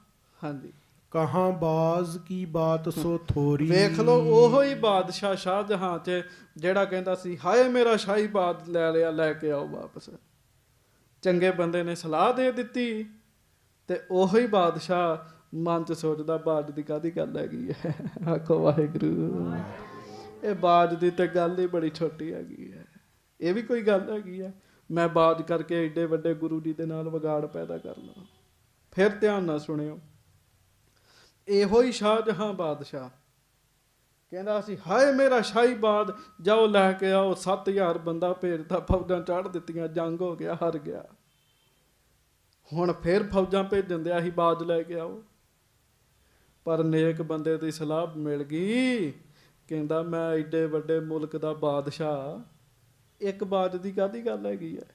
ਹਾਂਜੀ, ਕਹਾਂ ਬਾਜ਼ ਕੀ ਬਾਤ ਸੋ ਥੋਰੀ, ਵੇਖ ਲਓ ਉਹੋ ਹੀ ਬਾਦਸ਼ਾਹ ਸ਼ਾਹਜਹਾਂ 'ਚ ਜਿਹੜਾ ਕਹਿੰਦਾ ਸੀ ਹਾਏ ਮੇਰਾ ਸ਼ਾਹੀ ਬਾਦ ਲੈ ਲਿਆ, ਲੈ ਕੇ ਆਓ ਵਾਪਸ। ਚੰਗੇ ਬੰਦੇ ਨੇ ਸਲਾਹ ਦੇ ਦਿੱਤੀ ਤੇ ਉਹੋ ਹੀ ਬਾਦਸ਼ਾਹ ਮਨ 'ਚ ਸੋਚਦਾ ਬਾਜ ਦੀ ਕਾਹਦੀ ਗੱਲ ਹੈਗੀ ਹੈ। ਆਖੋ ਵਾਹਿਗੁਰੂ। ਇਹ ਬਾਜ ਦੀ ਤੇ ਗੱਲ ਹੀ ਬੜੀ ਛੋਟੀ ਹੈਗੀ ਹੈ, ਇਹ ਵੀ ਕੋਈ ਗੱਲ ਹੈਗੀ ਹੈ। ਮੈਂ ਬਾਜ ਕਰਕੇ ਏਡੇ ਵੱਡੇ ਗੁਰੂ ਜੀ ਦੇ ਨਾਲ ਵਿਗਾੜ ਪੈਦਾ ਕਰ ਲਵਾਂ। ਫਿਰ ਧਿਆਨ ਨਾਲ ਸੁਣਿਓ, ਇਹੋ ਹੀ ਸ਼ਾਹਜਹਾਂ ਬਾਦਸ਼ਾਹ ਕਹਿੰਦਾ ਸੀ ਹਾਏ ਮੇਰਾ ਸ਼ਾਹੀ ਬਾਦ, ਜਾਓ ਲੈ ਕੇ ਆਓ। 7000 ਬੰਦਾ ਭੇਜਦਾ, ਫੌਜਾਂ ਚੜ੍ਹ ਦਿੱਤੀਆਂ, ਜੰਗ ਹੋ ਗਿਆ, ਹਾਰ ਗਿਆ। ਹੁਣ ਫਿਰ ਫੌਜਾਂ ਭੇਜਣ ਦਿਆ ਸੀ ਬਾਜ ਲੈ ਕੇ ਆਓ। ਪਰ ਨੇਕ ਬੰਦੇ ਦੀ ਸਲਾਹ ਮਿਲ ਗਈ, ਕਹਿੰਦਾ ਮੈਂ ਏਡੇ ਵੱਡੇ ਮੁਲਕ ਦਾ ਬਾਦਸ਼ਾਹ, ਇੱਕ ਬਾਜ ਦੀ ਕਾਹਦੀ ਗੱਲ ਹੈਗੀ ਹੈ।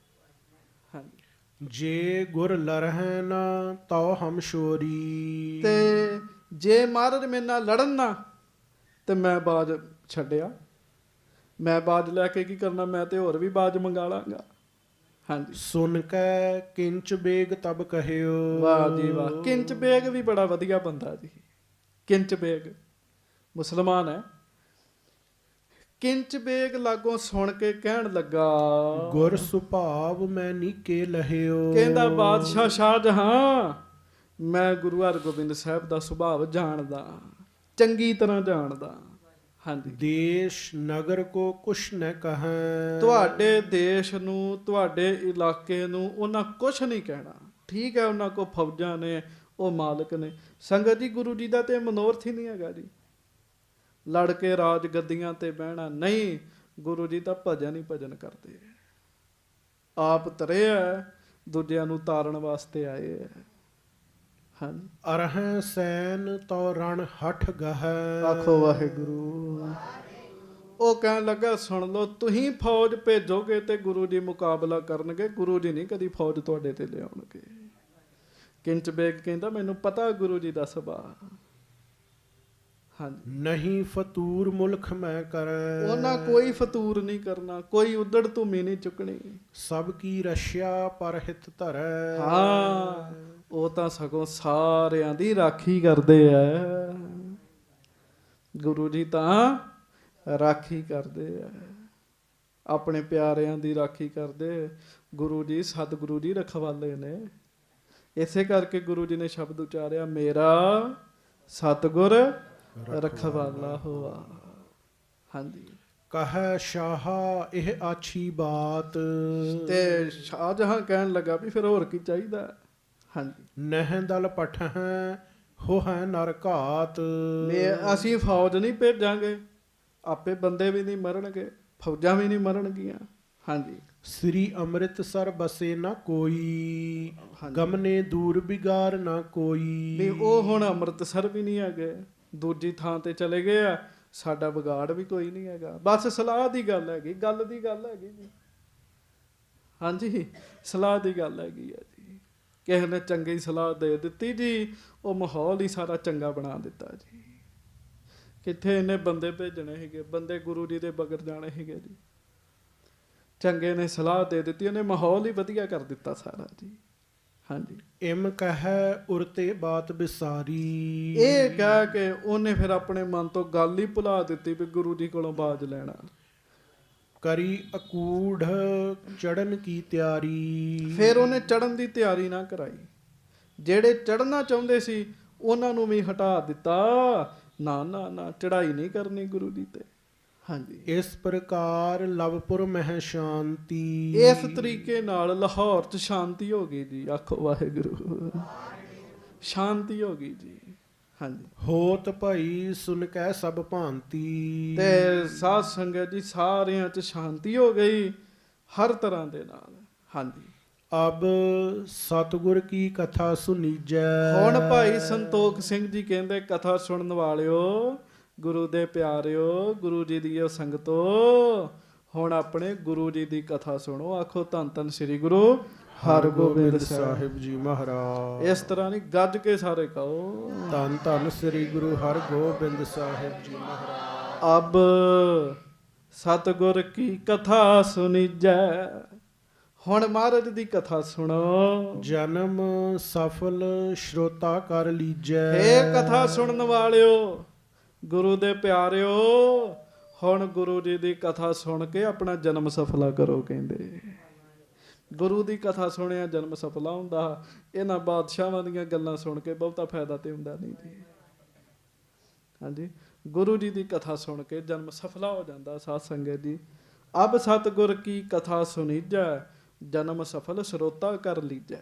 ਹਾਂਜੀ, ਜੇ ਗੁਰ ਲਰਹਿ ਨਾ ਤਉ ਹਮ ਸ਼ੋਰੀ, ਤੇ ਜੇ ਮਹਾਰਾਜ ਮੇਰੇ ਨਾਲ ਲੜਨ ਨਾ ਤੇ ਮੈਂ ਬਾਜ ਛੱਡਿਆ, ਮੈਂ ਬਾਜ ਲੈ ਕੇ ਕੀ ਕਰਨਾ, ਮੈਂ ਤੇ ਹੋਰ ਵੀ ਬਾਜ ਮੰਗਾ ਲਾਂਗਾ। ਹਾਂਜੀ, ਸੁਨ ਕੈ ਕਿੰਚ ਬੇਗ ਤਬ ਕਹਿਓ, ਵਾਹ ਜੀ ਵਾਹ। ਕਿੰਚ ਬੇਗ ਵੀ ਬੜਾ ਵਧੀਆ ਬੰਦਾ ਜੀ। ਕਿੰਚ ਬੇਗ ਮੁਸਲਮਾਨ ਹੈ। ਕਿੰਚ ਬੇਗ ਲਾਗੋਂ ਸੁਣ ਕੇ ਕਹਿਣ ਲੱਗਾ ਗੁਰ ਸੁਭਾਵ ਮੈਂ ਨੀਕੇ ਲਹਿਓ, ਕਹਿੰਦਾ ਬਾਦਸ਼ਾਹ ਸ਼ਾਹਜਹਾਂ ਮੈਂ ਗੁਰੂ ਹਰਗੋਬਿੰਦ ਸਾਹਿਬ ਦਾ ਸੁਭਾਵ ਜਾਣਦਾ, ਚੰਗੀ ਤਰ੍ਹਾਂ ਜਾਣਦਾ। ਹਾਂਜੀ, ਦੇਸ਼ ਨਗਰ ਕੋ ਕੁਛ ਨ ਕਹੈ, ਤੁਹਾਡੇ ਦੇਸ਼ ਨੂੰ, ਤੁਹਾਡੇ ਇਲਾਕੇ ਨੂੰ ਉਹਨਾਂ ਕੁਛ ਨਹੀਂ ਕਹਿਣਾ। ਠੀਕ ਹੈ, ਉਹਨਾਂ ਕੋਲ ਫੌਜਾਂ ਨੇ, ਉਹ ਮਾਲਕ ਨੇ। ਸੰਗਤ ਜੀ, ਗੁਰੂ ਜੀ ਦਾ ਤੇ ਮਨੋਰਥ ਹੀ ਨਹੀਂ ਹੈਗਾ ਜੀ ਲੜ ਕੇ ਰਾਜ ਗੱਦੀਆਂ ਤੇ ਬਹਿਣਾ। ਨਹੀਂ, ਗੁਰੂ ਜੀ ਤਾਂ ਭਜਨ ਹੀ ਭਜਨ ਕਰਦੇ। ਆਪ ਤਰੇ ਆ, ਦੂਜਿਆਂ ਨੂੰ ਤਾਰਨ ਵਾਸਤੇ ਆਏ ਆ। ਹਾਂਜੀ, ਅਰਹਿ ਸੈਨ ਤੋ ਰਣ ਹਠ ਗਹੈ। ਆਖੋ ਵਾਹਿਗੁਰੂ। ਉਹ ਕਹਿਣ ਲੱਗਾ ਸੁਣ ਲਓ, ਤੁਸੀਂ ਫੌਜ ਭੇਜੋਗੇ ਤੇ ਗੁਰੂ ਜੀ ਮੁਕਾਬਲਾ ਕਰਨਗੇ, ਗੁਰੂ ਜੀ ਨਹੀਂ ਕਦੀ ਫੌਜ ਤੁਹਾਡੇ ਤੇ ਲਿਆਉਣਗੇ। ਕਿੰਚ ਬੇਗ ਕਹਿੰਦਾ ਮੈਨੂੰ ਪਤਾ ਗੁਰੂ ਜੀ ਦਾ ਸੁਭਾਅ। ਹਾਂਜੀ, ਨਹੀਂ ਫਤੂਰ ਮੁਲਖ ਮੈਂ ਕਰੈ। ਉਹਨਾਂ ਕੋਈ ਫਤੂਰ ਨਹੀਂ ਕਰਨਾ, ਕੋਈ ਉਦੜ ਧੂਮੀ ਨਹੀਂ ਚੁੱਕਣੀ। ਸਭ ਕੀ ਰਸ਼ਿਆ ਪਰ ਹਿਤ ਧਰੈ। ਹਾਂ, ਉਹ ਤਾਂ ਸਗੋਂ ਸਾਰਿਆਂ ਦੀ ਰਾਖੀ ਕਰਦੇ ਆ। ਗੁਰੂ ਜੀ ਤਾਂ ਰਾਖੀ ਕਰਦੇ ਆ, ਆਪਣੇ ਪਿਆਰਿਆਂ ਦੀ ਰਾਖੀ ਕਰਦੇ। ਗੁਰੂ ਜੀ ਸਤਿਗੁਰੂ ਜੀ ਰਖਵਾਲੇ ਨੇ। ਇਸੇ ਕਰਕੇ ਗੁਰੂ ਜੀ ਨੇ ਸ਼ਬਦ ਉਚਾਰਿਆ, ਮੇਰਾ ਸਤਿਗੁਰ ਰਖਵਾਲਾ ਹੋਆ। ਹਾਂਜੀ, ਕਹੈ ਸ਼ਾਹ ਇਹ ਆਛੀ ਬਾਤ। ਤੇ ਸ਼ਾਹਜਹਾਂ ਕਹਿਣ ਲੱਗਾ ਵੀ ਫਿਰ ਹੋਰ ਕੀ ਚਾਹੀਦਾ। ਹਾਂਜੀ, ਨਹਿ ਦਲ ਪਠਹਿ ਹੋ ਹੈ ਨਰ ਘਾਤ। ਅਸੀਂ ਫੌਜ ਨਹੀਂ ਭੇਜਾਂਗੇ, ਆਪੇ ਬੰਦੇ ਵੀ ਨਹੀਂ ਮਰਨਗੇ, ਫੌਜਾਂ ਵੀ ਨਹੀਂ ਮਰਨਗੀਆਂ। ਹਾਂਜੀ, ਸ੍ਰੀ ਅੰਮ੍ਰਿਤਸਰ ਬਸੇ ਨਾ ਕੋਈ। ਹਾਂਜੀ। ਗਮਨੇ ਦੂਰ ਬਿਗਾਰ ਨਾ ਕੋਈ। ਵੀ ਉਹ ਹੁਣ ਅੰਮ੍ਰਿਤਸਰ ਵੀ ਨਹੀਂ ਹੈਗੇ, ਦੂਜੀ ਥਾਂ ਤੇ ਚਲੇ ਗਏ ਆ। ਸਾਡਾ ਵਿਗਾੜ ਵੀ ਕੋਈ ਨਹੀਂ ਹੈਗਾ, ਬਸ ਸਲਾਹ ਦੀ ਗੱਲ ਹੈਗੀ, ਗੱਲ ਦੀ ਗੱਲ ਹੈਗੀ ਜੀ। ਹਾਂਜੀ, ਸਲਾਹ ਦੀ ਗੱਲ ਹੈਗੀ ਆ ਜੀ। ਕਿਸੇ ਨੇ ਚੰਗੀ ਸਲਾਹ ਦੇ ਦਿੱਤੀ ਜੀ, ਉਹ ਮਾਹੌਲ ਹੀ ਸਾਰਾ ਚੰਗਾ ਬਣਾ ਦਿੱਤਾ ਜੀ। ਕਿੱਥੇ ਇਹਨੇ ਬੰਦੇ ਭੇਜਣੇ ਸੀਗੇ, ਬੰਦੇ ਗੁਰੂ ਜੀ ਦੇ ਬਗਰ ਜਾਣੇ ਸੀਗੇ ਜੀ। ਚੰਗੇ ਨੇ ਸਲਾਹ ਦੇ ਦਿੱਤੀ, ਉਹਨੇ ਮਾਹੌਲ ਹੀ ਵਧੀਆ ਕਰ ਦਿੱਤਾ ਸਾਰਾ ਜੀ। ਹਾਂਜੀ, ਇਮ ਕਹੈ ਉਰਤੇ ਬਾਤ ਵਿਸਾਰੀ। ਇਹ ਕਹਿ ਕੇ ਉਹਨੇ ਫਿਰ ਆਪਣੇ ਮਨ ਤੋਂ ਗੱਲ ਹੀ ਭੁਲਾ ਦਿੱਤੀ ਵੀ ਗੁਰੂ ਜੀ ਕੋਲੋਂ ਬਾਜ ਲੈਣਾ। ਕਰੀ ਅਕੂੜ ਚੜਨ ਕੀ ਤਿਆਰੀ। ਫਿਰ ਉਹਨੇ ਚੜਨ ਦੀ ਤਿਆਰੀ ਨਾ ਕਰਾਈ। ਜਿਹੜੇ ਚੜਨਾ ਚਾਹੁੰਦੇ ਸੀ ਉਹਨਾਂ ਨੂੰ ਵੀ ਹਟਾ ਦਿੱਤਾ। ਨਾ ਨਾ ਨਾ, ਚੜਾਈ ਨਹੀਂ ਕਰਨੀ ਗੁਰੂ ਜੀ ਤੇ। ਹਾਂਜੀ, ਇਸ ਪ੍ਰਕਾਰ ਲਵਪੁਰ ਮਹਿ ਸ਼ਾਂਤੀ। ਇਸ ਤਰੀਕੇ ਨਾਲ ਲਾਹੌਰ 'ਚ ਸ਼ਾਂਤੀ ਹੋ ਗਈ ਜੀ। ਆਖੋ ਵਾਹਿਗੁਰੂ। ਸ਼ਾਂਤੀ ਹੋ ਗਈ ਜੀ। ਹਾਂਜੀ, ਹੋਤ ਭਈ ਸੁਨ ਕੈ ਸਭ ਭਾਂਤੀ। ਤੇ ਸਾਧ ਸੰਗਤ ਜੀ ਸਾਰਿਆਂ 'ਚ ਸ਼ਾਂਤੀ ਹੋ ਗਈ ਹਰ ਤਰ੍ਹਾਂ ਦੇ ਨਾਲ। ਹਾਂਜੀ, ਅਬ ਸਤਿਗੁਰ ਕੀ ਕਥਾ ਸੁਨੀਜੈ। ਹੁਣ ਭਾਈ ਸੰਤੋਖ ਸਿੰਘ ਜੀ ਕਹਿੰਦੇ, ਕਥਾ ਸੁਣਨ ਵਾਲਿਓ, ਗੁਰੂ ਦੇ ਪਿਆਰਿਓ, ਗੁਰੂ ਜੀ ਦੀ ਉਹ ਸੰਗਤੋ, ਹੁਣ ਆਪਣੇ ਗੁਰੂ ਜੀ ਦੀ ਕਥਾ ਸੁਣੋ। ਆਖੋ ਧੰਨ ਧੰਨ ਸ੍ਰੀ ਗੁਰੂ ਹਰਗੋਬਿੰਦ ਸਾਹਿਬ ਜੀ ਮਹਾਰਾਜ। ਇਸ ਤਰ੍ਹਾਂ ਨਹੀਂ, ਗੱਜ ਕੇ ਸਾਰੇ ਕਹੋ ਧੰਨ ਧੰਨ ਸ੍ਰੀ ਗੁਰੂ ਹਰਗੋਬਿੰਦ ਸਾਹਿਬ ਜੀ ਮਹਾਰਾਜ। ਅਬ ਸਤਿਗੁਰ ਕੀ ਕਥਾ ਸੁਨੀਜੈ। ਹੁਣ ਮਹਾਰਾਜ ਦੀ ਕਥਾ ਸੁਣੋ। ਜਨਮ ਸਫਲ ਸ਼ਰੋਤਾ ਕਰ ਲੀਜੈ। ਇਹ ਕਥਾ ਸੁਣਨ ਵਾਲਿਓ, ਗੁਰੂ ਦੇ ਪਿਆਰਿਓ, ਹੁਣ ਗੁਰੂ ਜੀ ਦੀ ਕਥਾ ਸੁਣ ਕੇ ਆਪਣਾ ਜਨਮ ਸਫਲਾ ਕਰੋ। ਕਹਿੰਦੇ ਗੁਰੂ ਦੀ ਕਥਾ ਸੁਣਿਆ ਜਨਮ ਸਫਲਾ ਹੁੰਦਾ। ਇਹਨਾਂ ਬਾਦਸ਼ਾਹਾਂ ਦੀਆਂ ਗੱਲਾਂ ਸੁਣ ਕੇ ਬਹੁਤਾ ਫਾਇਦਾ ਤੇ ਹੁੰਦਾ ਨਹੀਂ ਜੀ। ਹਾਂਜੀ, ਗੁਰੂ ਜੀ ਦੀ ਕਥਾ ਸੁਣ ਕੇ ਜਨਮ ਸਫਲਾ ਹੋ ਜਾਂਦਾ। ਸਾਧ ਸੰਗਤ ਜੀ, ਅਬ ਸਤਿਗੁਰ ਕੀ ਕਥਾ ਸੁਨੀਜੈ, ਜਨਮ ਸਫਲ ਸਰੋਤਾ ਕਰ ਲੀਜੈ।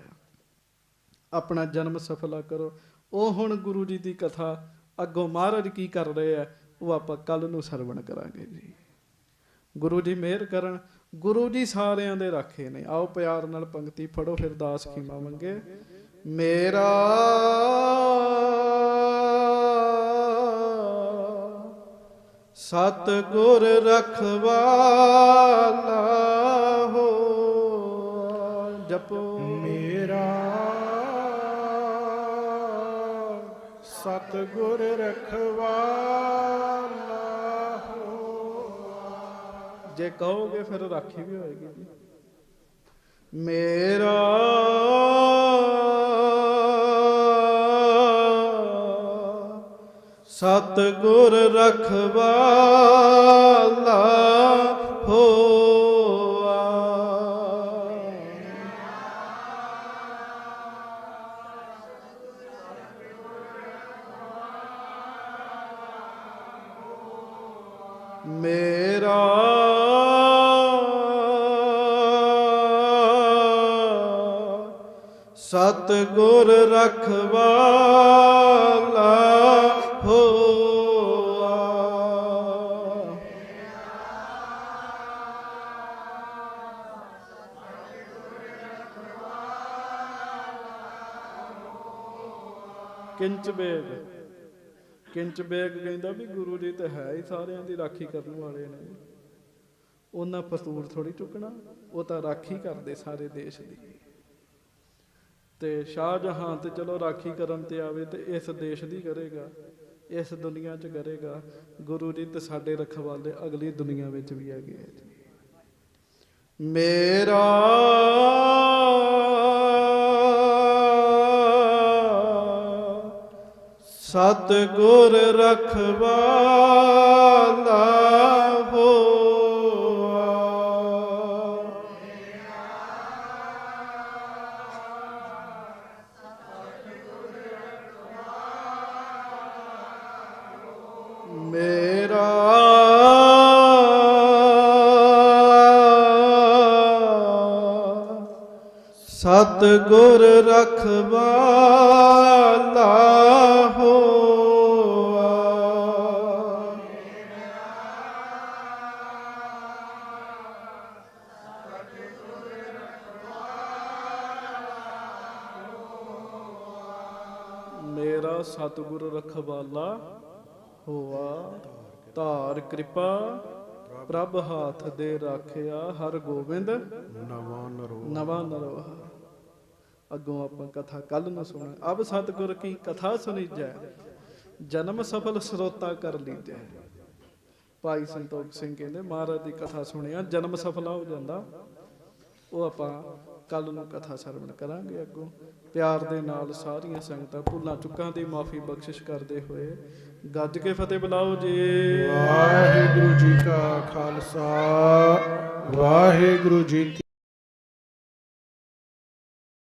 ਆਪਣਾ ਜਨਮ ਸਫਲਾ ਕਰੋ। ਉਹ ਹੁਣ ਗੁਰੂ ਜੀ ਦੀ ਕਥਾ ਅੱਗੋਂ ਮਹਾਰਾਜ ਕੀ ਕਰ ਰਹੇ ਆ, ਉਹ ਆਪਾਂ ਕੱਲ ਨੂੰ ਸਰਵਣ ਕਰਾਂਗੇ ਜੀ। ਗੁਰੂ ਜੀ ਮਿਹਰ ਕਰਨ। ਗੁਰੂ ਜੀ ਸਾਰਿਆਂ ਦੇ ਰਾਖੇ ਨੇ। ਆਓ ਪਿਆਰ ਨਾਲ ਪੰਕਤੀ ਫੜੋ, ਫਿਰ ਦਾਸ ਖੀਮਾ ਮੰਗੇ। ਮੇਰਾ ਸਤਿਗੁਰ ਰਖਵਾਲਾ ਹੋ। ਜਪੋ ਮੇਰਾ ਸਤਿਗੁਰ ਰਖਵਾਲਾ ਹੋ। ਜੇ ਕਹੋਗੇ ਫਿਰ ਰਾਖੀ ਵੀ ਹੋਏਗੀ ਜੀ। ਮੇਰਾ ਸਤਿਗੁਰ ਰਖਵਾਲਾ ਹੋਆ। ਮੇਰਾ ਸਤਿਗੁਰ ਰਖਵਾਲਾ ਹੋਆ। ਕਿੰਚ ਬੇਗ ਕਿੰਚ ਬੇਗ ਕਹਿੰਦਾ ਵੀ ਗੁਰੂ ਜੀ ਤਾਂ ਹੈ ਹੀ ਸਾਰਿਆਂ ਦੀ ਰਾਖੀ ਕਰਨ ਵਾਲੇ ਨੇ, ਉਹਨਾਂ ਫਤੂਰ ਥੋੜੀ ਚੁੱਕਣਾ, ਉਹ ਤਾਂ ਰਾਖੀ ਕਰਦੇ ਸਾਰੇ ਦੇਸ਼ ਦੀ। ਤੇ ਸ਼ਾਹਜਹਾਂ ਤੇ ਚਲੋ ਰਾਖੀ ਕਰਨ ਤੇ ਆਵੇ ਤੇ ਇਸ ਦੇਸ਼ ਦੀ ਕਰੇਗਾ, ਇਸ ਦੁਨੀਆ 'ਚ ਕਰੇਗਾ। ਗੁਰੂ ਜੀ ਤੇ ਸਾਡੇ ਰਖਵਾਲੇ ਅਗਲੀ ਦੁਨੀਆ ਵਿੱਚ ਵੀ ਹੈਗੇ ਆ ਜੀ। ਮੇਰਾ ਸਤਿਗੁਰ ਰਖਵਾਲਾ ਹੋਆ, ਮੇਰਾ ਸਤਿਗੁਰ ਰਖਵਾਲਾ ਹੋਆ, ਮੇਰਾ ਸਤਿਗੁਰ ਰਖਵਾਲਾ ਹੋਆ, ਧਾਰ ਕਿਰਪਾ ਪ੍ਰਭ ਹਾਥ ਦੇ ਰਾਖਿਆ, ਹਰ ਗੋਬਿੰਦ ਨਵਾਂ ਨਰੋਆ। ਅੱਗੋਂ ਆਪਾਂ ਕਥਾ ਕੱਲ ਨੂੰ ਸੁਣਾ। ਅਬ ਸਤਿਗੁਰ ਕੀ ਕਥਾ ਸੁਣੀਜੈ, ਜਨਮ ਸਫਲ ਸਰੋਤਾ ਕਰ ਲੀਜੈ। ਭਾਈ ਸੰਤੋਖ ਸਿੰਘ ਕਹਿੰਦੇ ਮਹਾਰਾਜ ਦੀ ਕਥਾ ਸੁਣਿਆ ਜਨਮ ਸਫਲਾ ਹੋ ਜਾਂਦਾ। ਉਹ ਆਪਾਂ ਕੱਲ ਨੂੰ ਕਥਾ ਸਰਵਣ ਕਰਾਂਗੇ। ਅੱਗੋਂ ਪਿਆਰ ਦੇ ਨਾਲ ਸਾਰੀਆਂ ਸੰਗਤਾਂ ਭੁੱਲਾਂ ਚੁੱਕਾਂ ਦੀ ਮਾਫੀ ਬਖਸ਼ਿਸ਼ ਕਰਦੇ ਹੋਏ ਗੱਜ ਕੇ ਫਤਿਹ ਬੁਲਾਓ ਜੀ। ਵਾਹਿਗੁਰੂ ਜੀ ਕਾ ਖਾਲਸਾ, ਵਾਹਿਗੁਰੂ ਜੀ ਕੀ